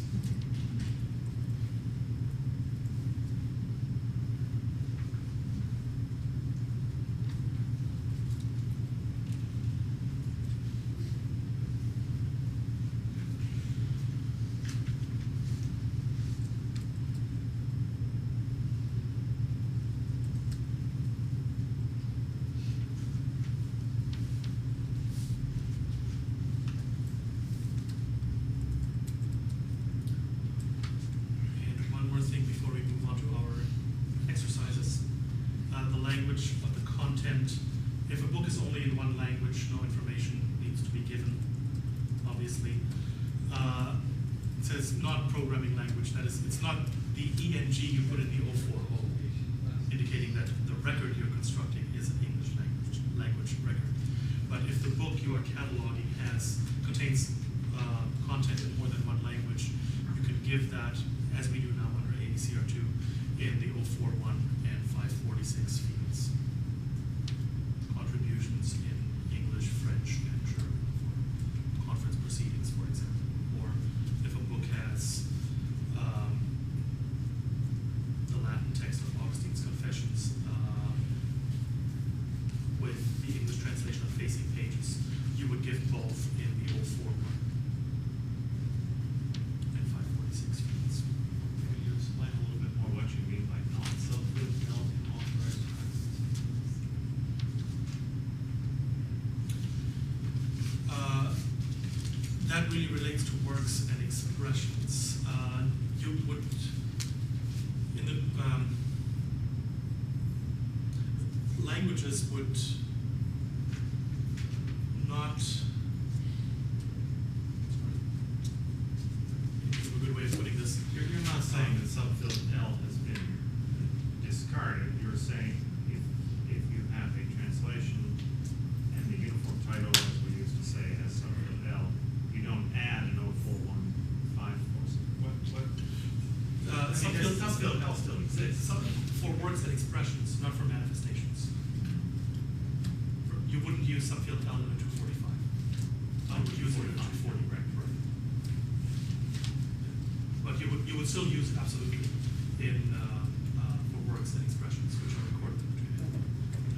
If a book is only in one language, no information needs to be given, obviously. It says not programming language, that is, it's not the ENG you put in the 040, indicating that the record you're constructing is an English language record. But if the book you are cataloging contains content in more than one language, you can give that, as we do now under ADCR2, in the 041 and 546 fields. Contributions in English, French, and German for conference proceedings, for example. Or if a book has the Latin text of Augustine's Confessions with the English translation of facing pages, you would give both in the 041 and 546 fields.
Can you explain a little bit more what you mean by non-self-filled and authorized practices?
That really relates to works and expressions. You would, in the languages would not, a good way of putting this.
You're not saying that subfield L has been discarded. You're saying if you have a translation and the uniform title, as we used to say, has subfield L, you don't add an 04154. Subfield L still exists.
For works and expressions, not for manifestations. You wouldn't use subfield L in a 245. I would use it in a 240, right? But you would still use it absolutely in for works and expressions, which are recorded between a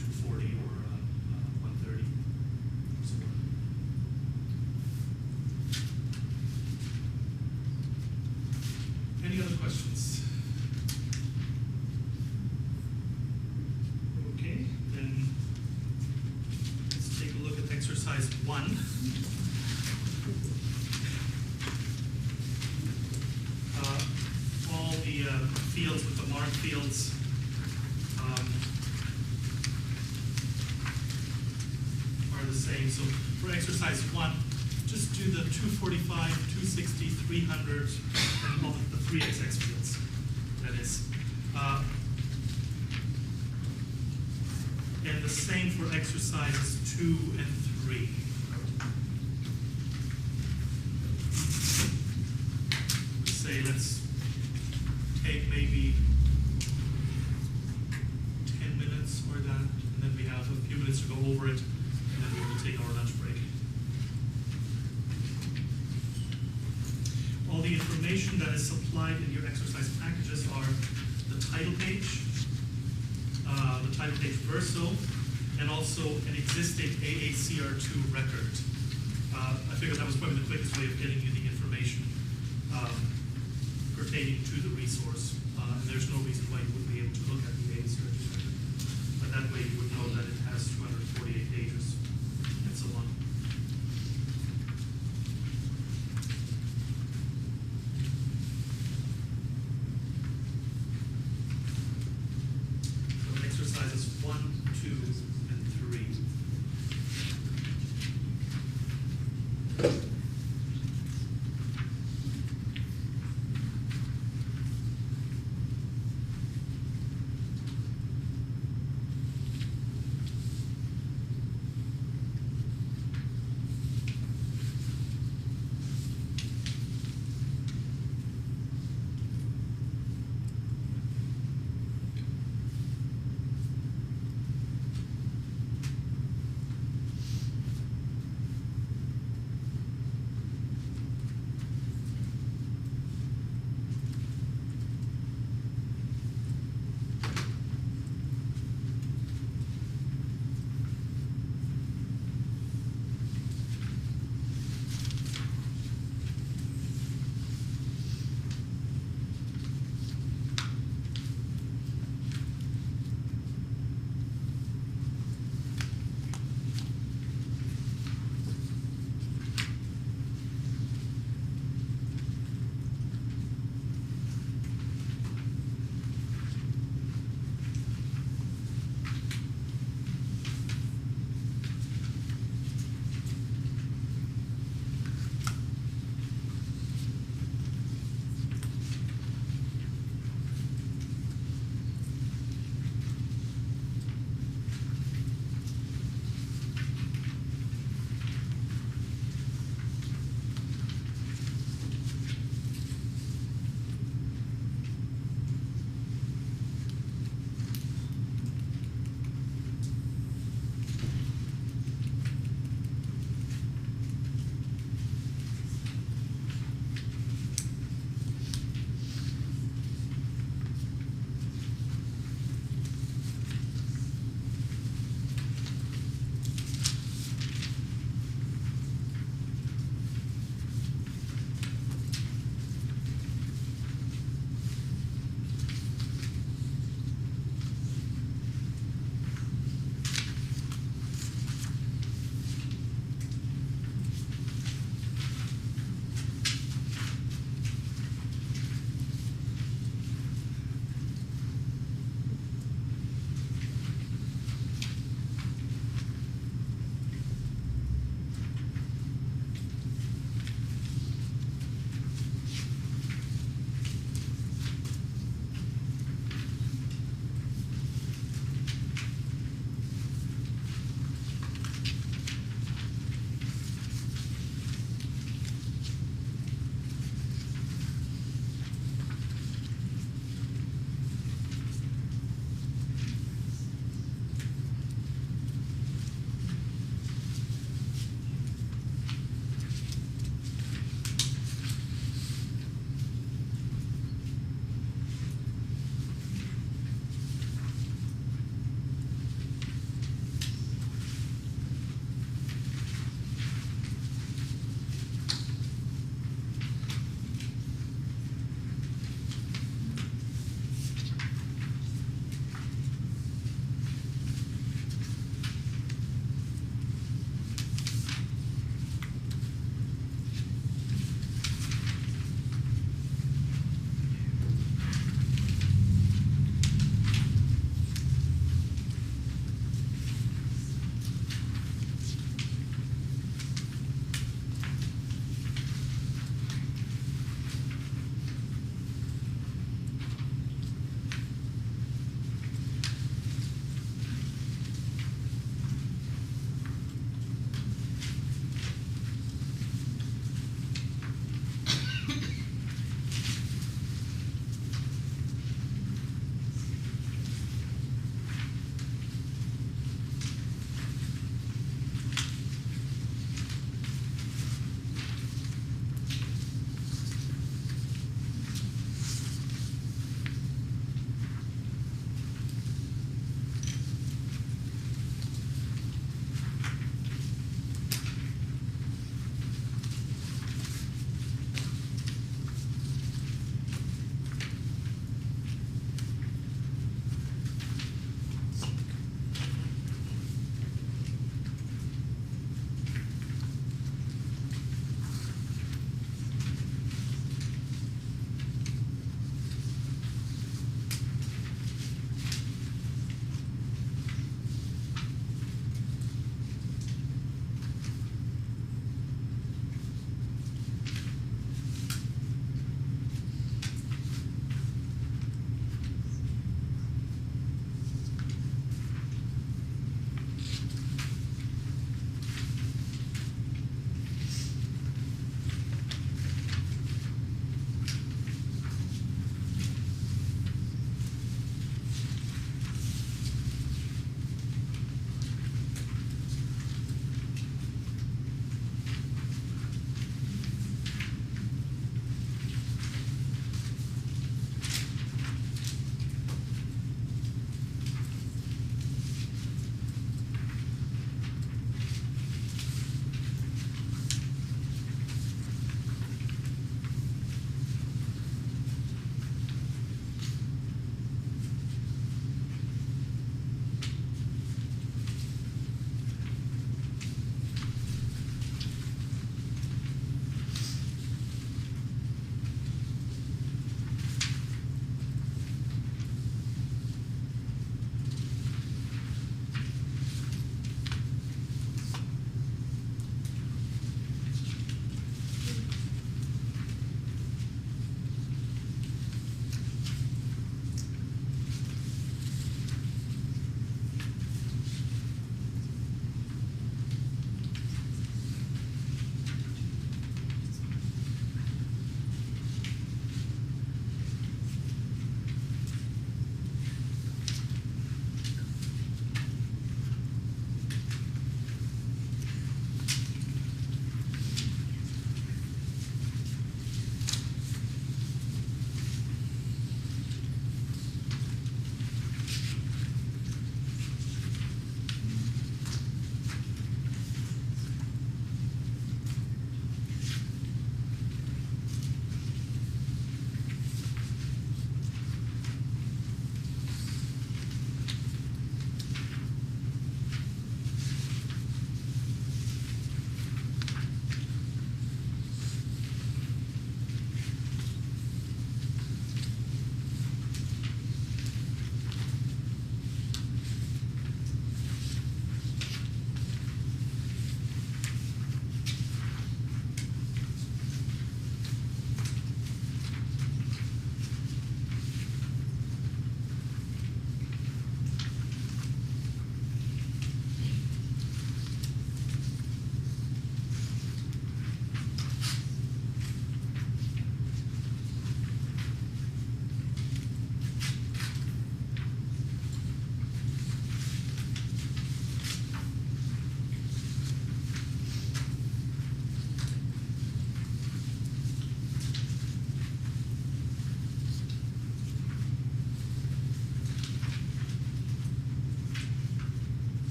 240 or 130. So any other questions? Okay, then let's take a look at exercise 1. All the fields with the marked fields are the same. So for exercise 1, just do the 245, 260, 300, and all the 3XX fields. That is. And the same for exercises 2 and 3. Say, let's take maybe 10 minutes or that, and then we have a few minutes to go over it, and then we will take our lunch break. All the information that is supplied in your exercise packages are the title page verso, and also an existing AACR2 record. I figured that was probably the quickest way of getting you the information pertaining to the resource. And there's no reason why you wouldn't be able to look at the AACR2 record. But that way you would know that it has 248 pages and so on.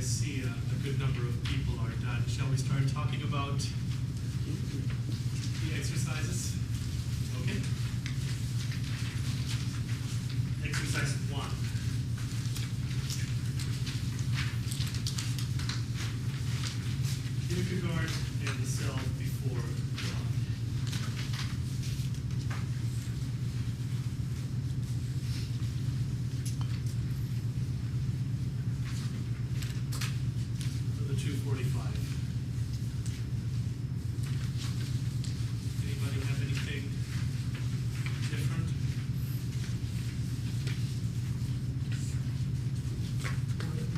see a good number of people are done. Shall we start talking about the exercises? Okay. Exercise 1. Kierkegaard and the self before God. For the 245. Anybody have anything different?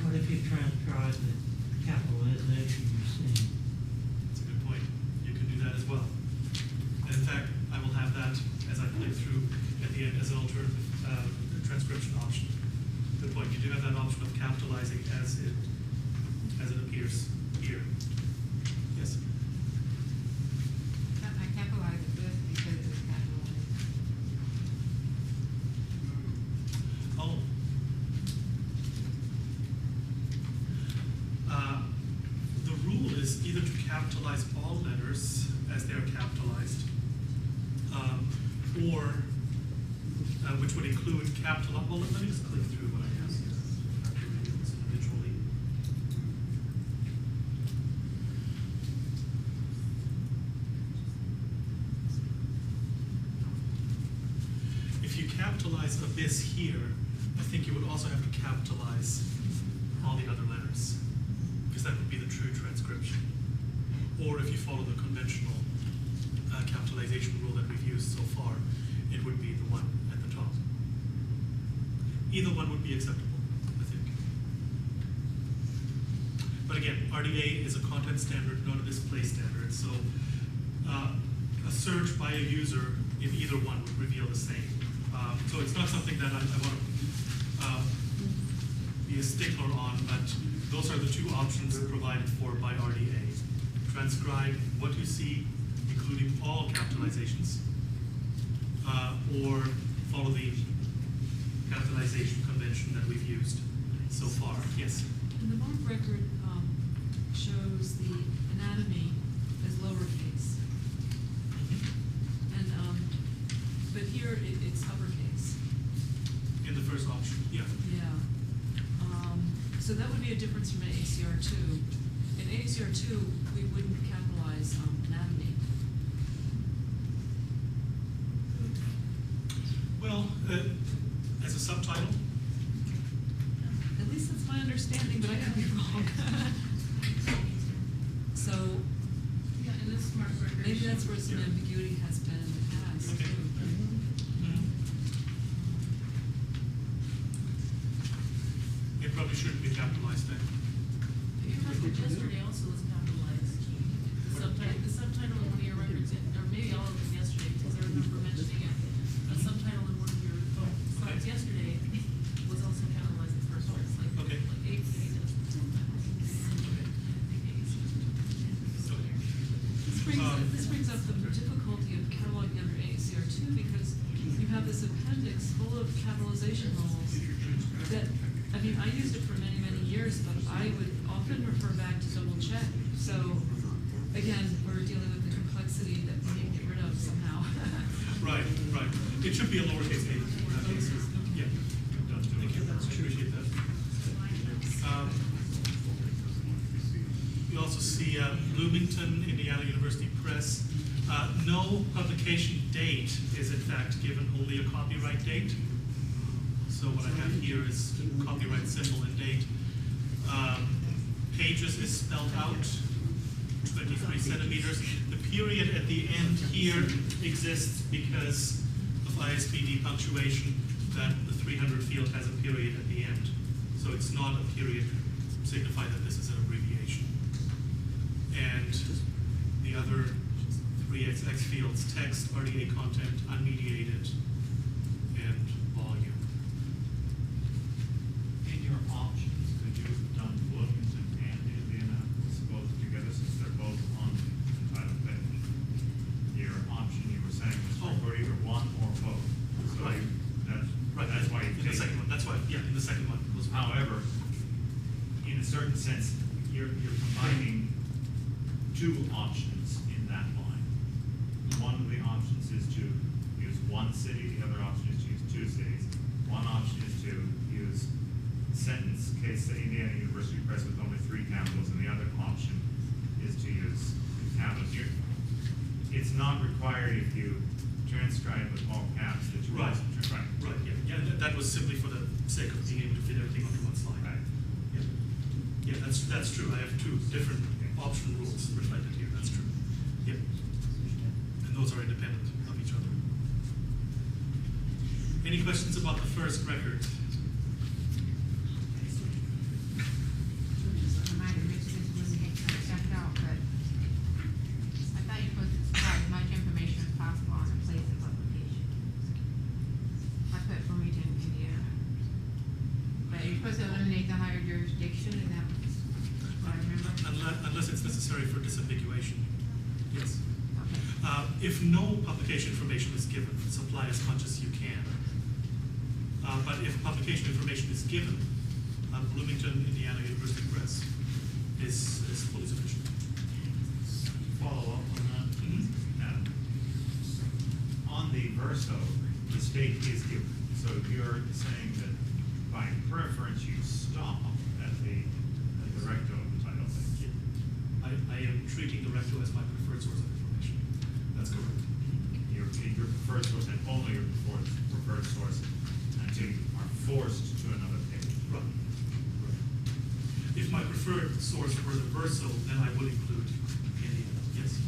What if you transcribe the capitalization you're seeing?
That's a good point. You can do that as well. And in fact, I will have that as I click through at the end as an alternative transcription option. Good point. You do have that option of capitalizing as it appears here. Yes.
I capitalized this because it was capitalized.
Oh. The rule is either to capitalize all letters as they are capitalized, or which would include capital. Well, let me just click through what I have here. I have to read this individually. If you capitalize abyss here, I think you would also have to capitalize all the other letters, because that would be the true transcription. Or if you follow the conventional capitalization rule that we've used so far, it would be the one at the top. Either one would be acceptable, I think. But again, RDA is a content standard, not a display standard, so a search by a user in either one would reveal the same. So it's not something that I want to be a stickler on, but those are the two options provided for by RDA. Transcribe what you see, including all capitalizations, or follow the capitalization convention that we've used so far. Yes?
And the mark record shows the anatomy as lowercase. And but here it's uppercase.
In the first option, yeah.
Yeah. So that would be a difference from ACR2. In ACR2, we wouldn't capitalize anatomy.
Well, as a subtitle,
At least that's my understanding, but I could be wrong. So
Yeah, and this smart record.
maybe that's where some ambiguity has been in the past.
Okay.
too.
it probably shouldn't be capitalized then.
Your record yesterday also was capitalized. The subtitle in one of your records, or maybe all of them yesterday, because I remember mentioning it. A subtitle in one of your slides yesterday was also capitalized the first one. It's like,
Okay.
like eight pages.
This brings up the difficulty of cataloging under ACR2 because you have this appendix full of capitalization rules that, I mean, I used it for many, many years, but I would often refer back to double check. So, again, we're dealing with the complexity that we need to get rid of somehow.
Right, right. It should be a lowercase a in that case. Yeah. Thank you. I appreciate that. You also see Bloomington, Indiana University Press. No publication date is in fact given, only a copyright date. So what I have here is copyright symbol and date. Pages is spelled out, 23 centimeters. The period at the end here exists because of ISBD punctuation, that the 300 field has a period at the end. So it's not a period signify that this is an abbreviation. And the other 3XX fields, text, RDA content, unmediated, and volume.
In your options, could you have done Bloomington and Indianapolis both together since they're both on the title page? Your option you were saying was
Oh.
for either one or both. So
Right.
that's,
Right,
that's why you
in the
take
second one. That's why, yeah, in the second one was.
However, in a certain sense, you're combining two options in that line. One of the options is to use one city, the other option is to use two cities. One option is to use sentence case Indiana University Press with only 3 capitals, and the other option is to use capitals. It's not required if you transcribe with all caps that you
Right.
also transcribe.
Right, yeah, that was simply for the sake of being able to fit everything onto one slide.
Right.
Yeah, that's true. I have 2 different option rules reflected here. That's true. Yeah, and those are independent of each other. Any questions about the first record?
I might have missed this when it got checked out, but I thought you were supposed to provide as much information as possible on the place of publication. I put Bloomington, Indiana. But you're supposed to eliminate the higher jurisdiction, is that what I remember?
Unless it's necessary for disambiguation. Yes.
Okay.
If no publication information is given, supply as much as you can. But if publication information is given, Bloomington, Indiana University Press is fully sufficient.
Follow up on that.
Mhm.
On the verso, the state is given. So you're saying that by preference you stop at the recto of the title.
I am treating the recto as my preferred source of information. That's correct.
Your preferred source and only your preferred source until you are forced to another page.
Right. If my preferred source were the verso, then I would include Indiana. Yes.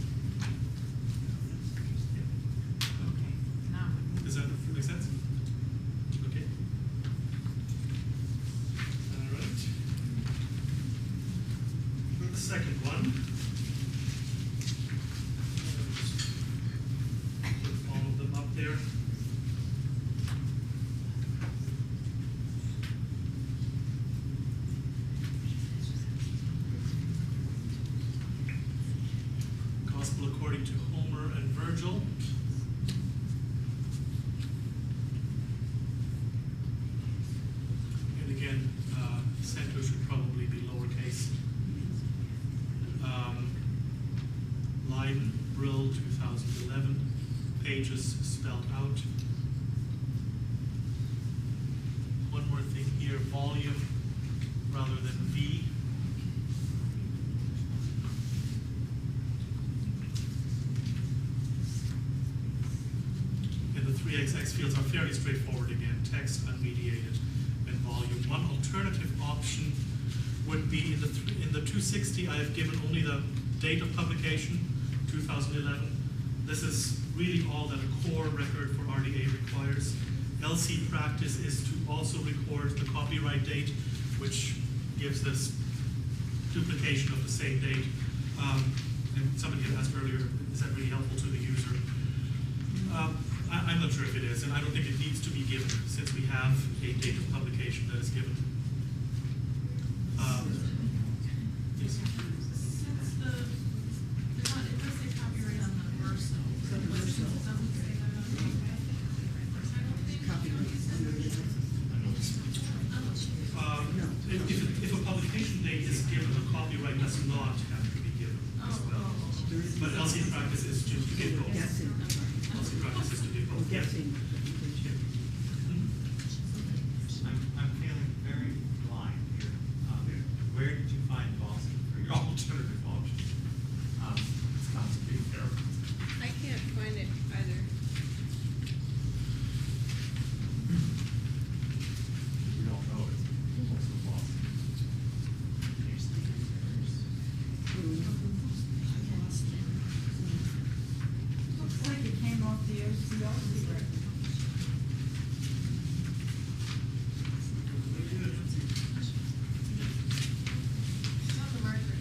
Okay, now.
Does that make sense? Okay. All right. For the second one, put all of them up there. Gospel according to Homer and Virgil. And again, center should probably be lowercase. Leiden, Brill, 2011. Pages spelled out. One more thing here, volume rather than V. And the 3XX fields are fairly straightforward again, text, unmediated, and volume. One alternative option would be in the 260, I have given only the date of publication, 2011. This is really all that a core record for RDA requires. LC practice is to also record the copyright date, which gives this duplication of the same date. And somebody had asked earlier, is that really helpful to the user? I'm not sure if it is, and I don't think it needs to be given since we have a date of publication that is given. Yes.
Since it does say copyright on the verso.
The verso.
It doesn't say that on the title page.
Copyright.
If a publication date is given, the copyright does not have to be given as well. But LC practice is to give both.
Guessing.
LC practice is to give both. Yeah.
Guessing.
I'm feeling very blind here. Where did you find Boston for your alternative option? It's not to be careful.
I can't find it either.
We all know it's also Boston.
Looks like it came off the OCLC record.
It's on the record.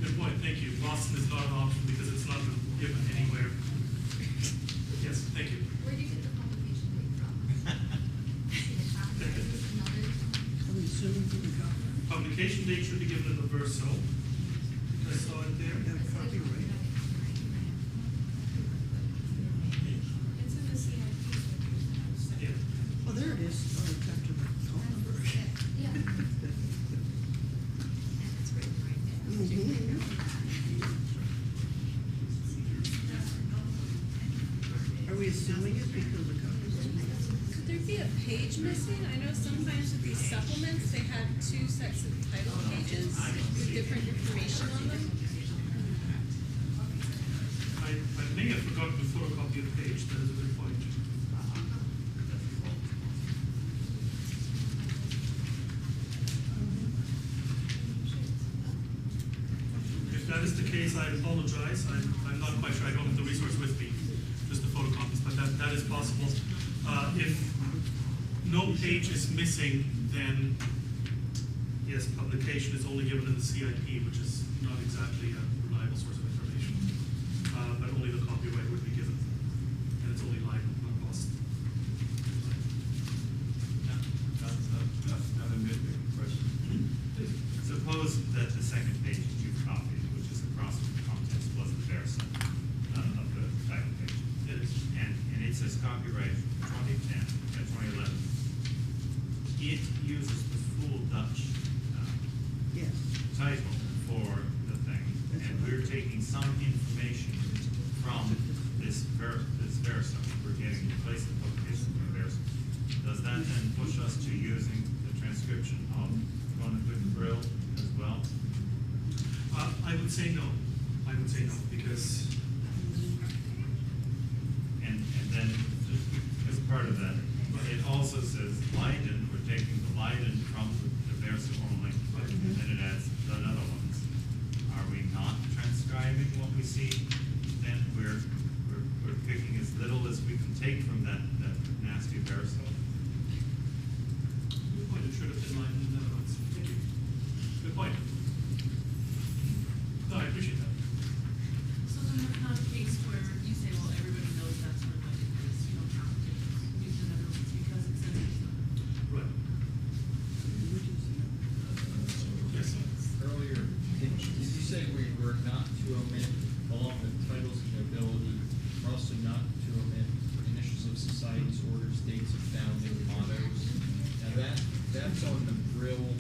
Good point, thank you. Boston is not an option because it's not given anywhere. Yes, thank you.
Where did you get the publication date from? See the copyright is another.
I'm assuming from the copyright.
Publication date should be given in the verso. I saw it there.
Yeah, copyright.
It's in the CIP.
Yeah.
Oh, there it is. Oh, it's after the.
a page missing? I know sometimes with these supplements, they had two sets of title pages with different information on them.
I may have forgotten to photocopy a page, that is a good point. If that is the case, I apologize. I'm not quite sure. I don't have the resource with me, just the photocopies, but that is possible. If no page is missing, then yes, publication is only given in the CIP, which is not exactly a reliable source of information. But only the copyright would be given, and it's only live, not lost.
Yeah, that's another nitpicky question. Suppose that the second page that you've copied, which is across from the contents, was the versa of the title page.
It is.
And it says copyright 2010, 2011. It uses the full Dutch
Yes.
title for the thing, and we're taking some information from this versa. We're getting the place of publication from the versa. Does that then push us to using the transcription of Koninklijke Brill as well?
I would say no. I would say no, because
And then, as part of that, it also says Leiden, we're taking the Leiden from the versa only, and then it adds the other ones. Are we not transcribing what we see? Then we're picking as little as we can take from that nasty versa.
good point. It should have been lined in the other ones. Thank you. Good point. No, I appreciate that.
So then there's not a case where you say, well, everybody knows that's where my is, you don't have to use the Netherlands because it says it's not.
Right. Yes.
Earlier, did you say we were not to omit, along with titles and nobility, we're also not to omit initials of societies, orders, dates of founding, mottos? Now that's on the Brill,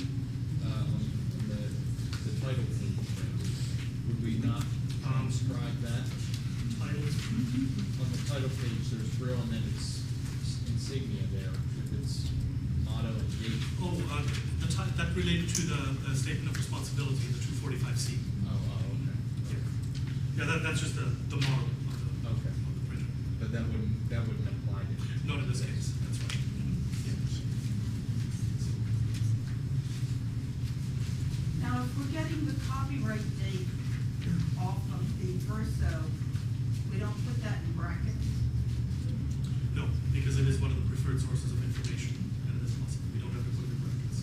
on the title page. Would we not transcribe that?
Titles.
On the title page, there's Brill and then it's insignia there, if it's motto and date.
Oh, that related to the statement of responsibility, the 245C.
Okay.
Yeah, that's just the model of
Okay.
the printer.
But that wouldn't apply to.
Not in this case, that's right.
Now, if we're getting the copyright date off of the verso, we don't put that in brackets?
No, because it is one of the preferred sources of information, and it is possible. We don't have to put it in brackets.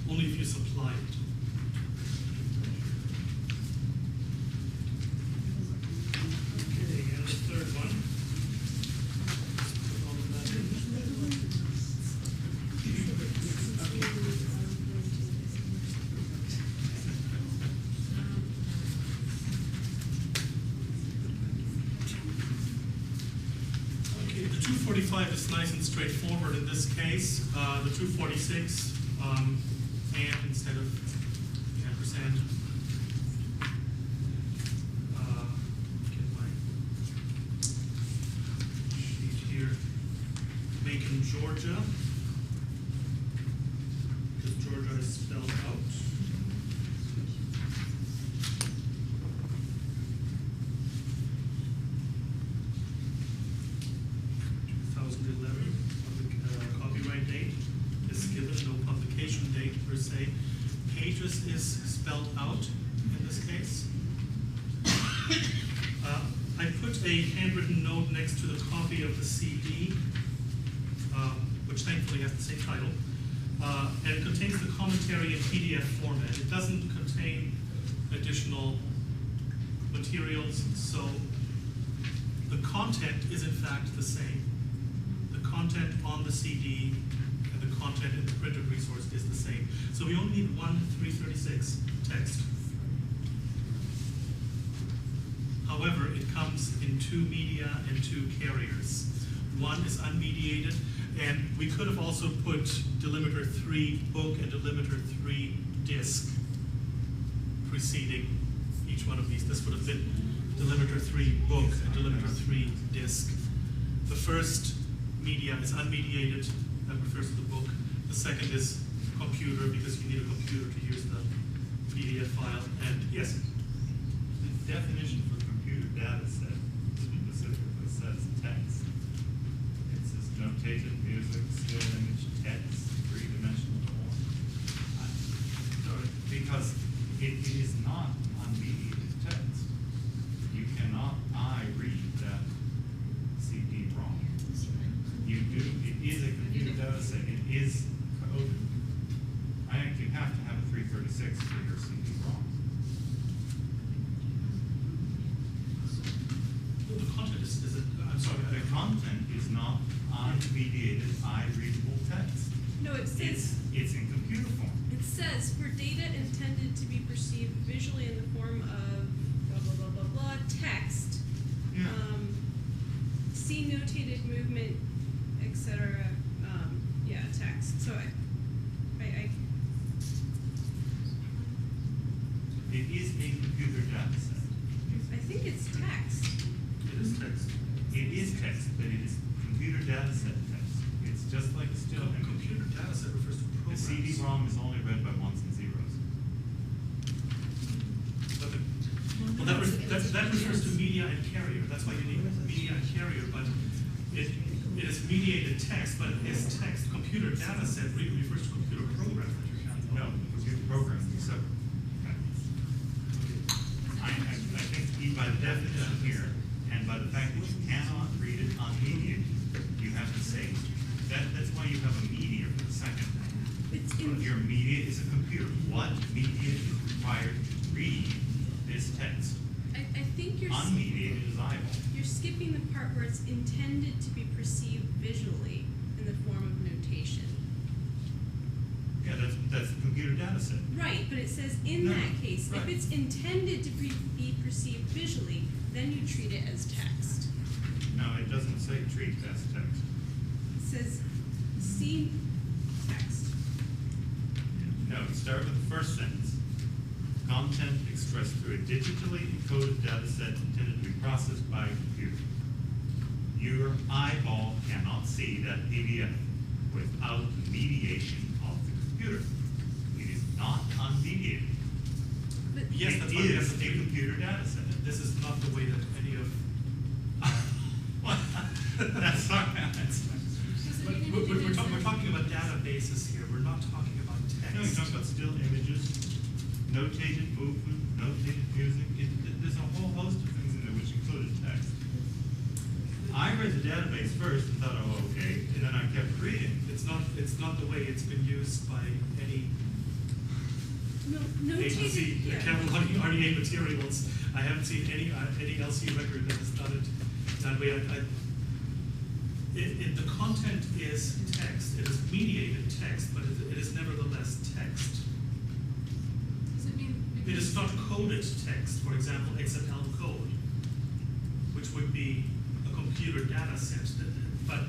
Only if you supply it. Okay, and the third one. Put all of that in. Okay, the 245 is nice and straightforward in this case. The 246, and instead of ampersand. Get my sheet here. Macon, Georgia. Because Georgia is spelled out. Copyright date is given, no publication date per se. Pages is spelled out in this case. I put a handwritten note next to the copy of the CD, which thankfully has the same title, and it contains the commentary in PDF format. It doesn't contain additional materials, so the content is in fact the same. The content on the CD and the content in the printed resource is the same. So we only need one 336 text. However, it comes in two media and two carriers. One is unmediated, and we could have also put delimiter 3 book and delimiter 3 disc preceding each one of these. This would have been delimiter 3 book and delimiter 3 disc. The first media is unmediated, that refers to the book. The second is computer, because you need a computer to use the PDF file. And yes,
The definition for computer data set specifically says text. It says notated music, still image, text, three-dimensional form. Because it is not unmediated text. You cannot read that CD-ROM. You do, it is a computer data set, it is coded. I think you have to have a 336 for your CD-ROM.
well, the content is it, I'm sorry,
The content is not unmediated, readable text.
No, it says,
It's in computer form.
it says, for data intended to be perceived visually in the form of blah, blah, blah, blah, blah, text.
Yeah.
See notated movement, etc. Yeah, text. So
It is a computer data set.
I think it's text.
it is text.
It is text, but it is computer data set text. It's just like a still
A
image.
computer data set refers to
The
programs.
CD-ROM is only read by ones and zeros.
But well, that refers to media and carrier. That's why you need media and carrier. But it is mediated text, but it is text. Computer data set really refers to computer programs that you can.
No, computer programs are separate. I think by the definition here, and by the fact that you cannot read it unmediated, you have to say that's why you have a media for the second.
It's in,
Your media is a computer. What media is required to read this text?
I think
Unmediated is eyeball.
you're skipping the part where it's intended to be perceived visually in the form of notation.
Yeah, that's the computer data set.
Right, but it says in
No,
that case, if
right.
it's intended to be perceived visually, then you treat it as text.
No, it doesn't say treat as text.
It says see text.
No, start with the first sentence. Content expressed through a digitally encoded data set intended to be processed by a computer. Your eyeball cannot see that PDF without the mediation of the computer. It is not unmediated.
But
Yes,
It
that's why we have
is
the
a computer data set.
This is not the way that any of.
That's not,
But we're talking about databases here. We're not talking about text.
no, you're talking about still images, notated movement, notated music. There's a whole host of things in there which included text. I read the database first and thought, oh, okay, and then I kept reading.
It's not the way it's been used by any agency,
notated, yeah.
cataloging RDA materials. I haven't seen any LC record that has done it that way. The content is text. It is mediated text, but it is nevertheless text.
Does it mean?
It is not coded text, for example, XML code, which would be a computer data set. But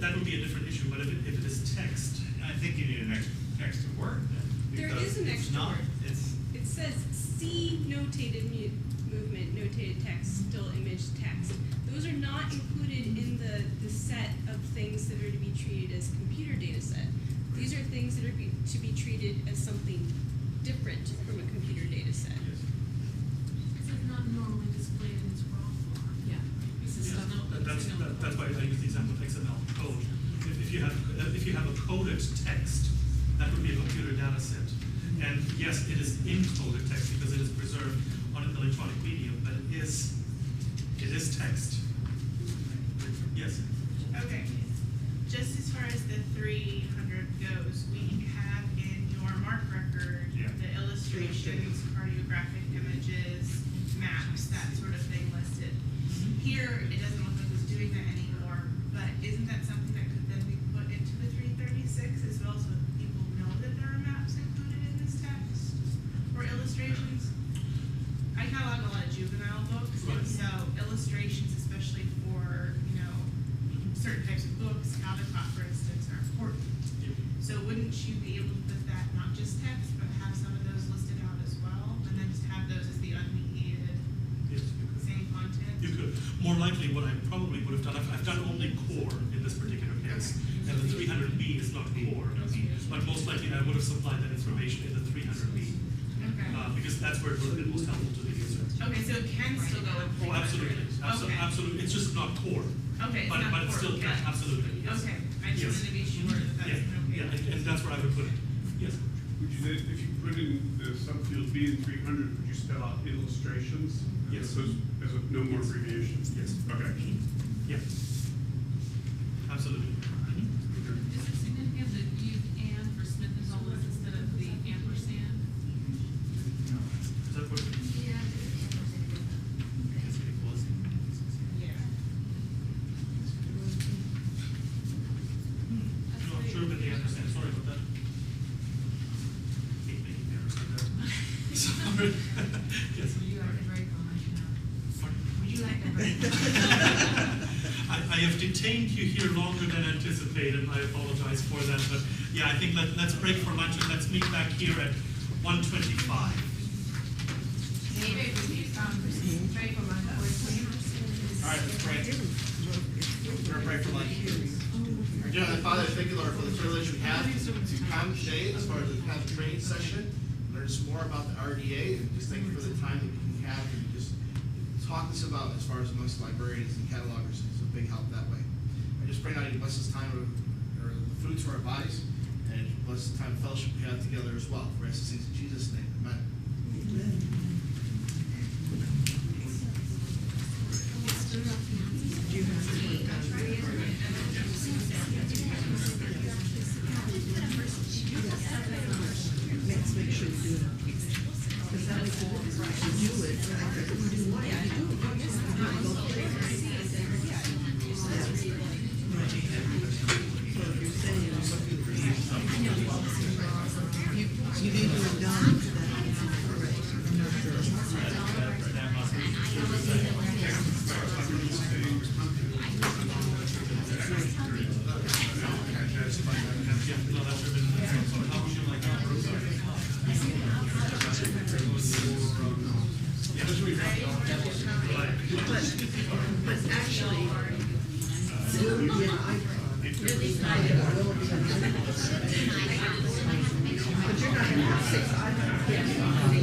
that would be a different issue. But if it is text,
I think you need an extra word then.
There
because
is an
it's
extra
not-
word. It says see notated movement, notated text, still image text. Those are not included in the set of things that are to be treated as computer data set. These are things that are to be treated as something different from a computer data set.
It's like not normally displayed in its raw form.
Yeah. This is
yeah,
stuff.
that's why I use the example of XML code. If you have a coded text, that would be a computer data set. And yes, it is encoded text because it is preserved on an electronic medium, but it is text. Yes.
Okay, just as far as the 300 goes, we have in your MARC record,
Yeah.
the illustrations, cartographic images, maps, that sort of thing listed. Here, it doesn't look like it's doing that anymore, but isn't that something that could then be put into the 336 as well, so that people know that there are maps included in this text? Or illustrations? I catalog a lot of juvenile books, and
Right.
so illustrations, especially for, certain types of books, Caldecott, for instance, are important. So wouldn't you be able to put that, not just text, but have some of those listed out as well? And then just have those as the unmediated,
Yes, you could.
same content?
You could. More likely, what I probably would have done, I've done only core in this particular case, and the 300B is not core, but most likely I would have supplied that information in the 300B,
Okay.
because that's where it would have been most helpful to the user.
Okay, so it can still go in 300.
Oh, absolutely,
Okay.
absolutely, it's just not core.
Okay, it's
But,
not
but it
core,
still can,
but-
absolutely, yes.
Okay, I just
Yes.
wanted to be sure that that's
Yeah,
okay.
yeah, and that's where I would put it, yes.
Would you, if you put in the subfield B in 300, would you spell out illustrations?
Yes.
As a no more
Yes.
abbreviations?
Yes.
Okay.
Yeah, absolutely.
Is it significant that you use and for Smith and Douglas instead of the ampersand?
Is that what?
Yeah.
Yeah.
No, I'm sure that they understand, sorry about that. Hate making errors like that. Sorry. Yes.
Would you like a break or lunch now?
Pardon?
Would you like a break?
I have detained you here longer than anticipated, and I apologize for that, but yeah, I think let's break for lunch and let's meet back here at 1:25.
David, would you, break for lunch, please?
All right, let's pray. We're gonna pray for lunch. Dear Heavenly Father, thank you, Lord, for the privilege we have to come today as far as the kind of training session, learn some more about the RDA, and just thank you for the time that we can have and just talk this about as far as amongst librarians and catalogers. It's a big help that way. I just pray now you bless this time or the food to our bodies, and bless the time of fellowship we have together as well. For us to things in Jesus' name, amen.
Let's make sure you do it. Because that makes it easier to do it. Do what you do. So if you're saying, you need to acknowledge that. I'm not sure. But actually, yeah, but you're not gonna have 6 items.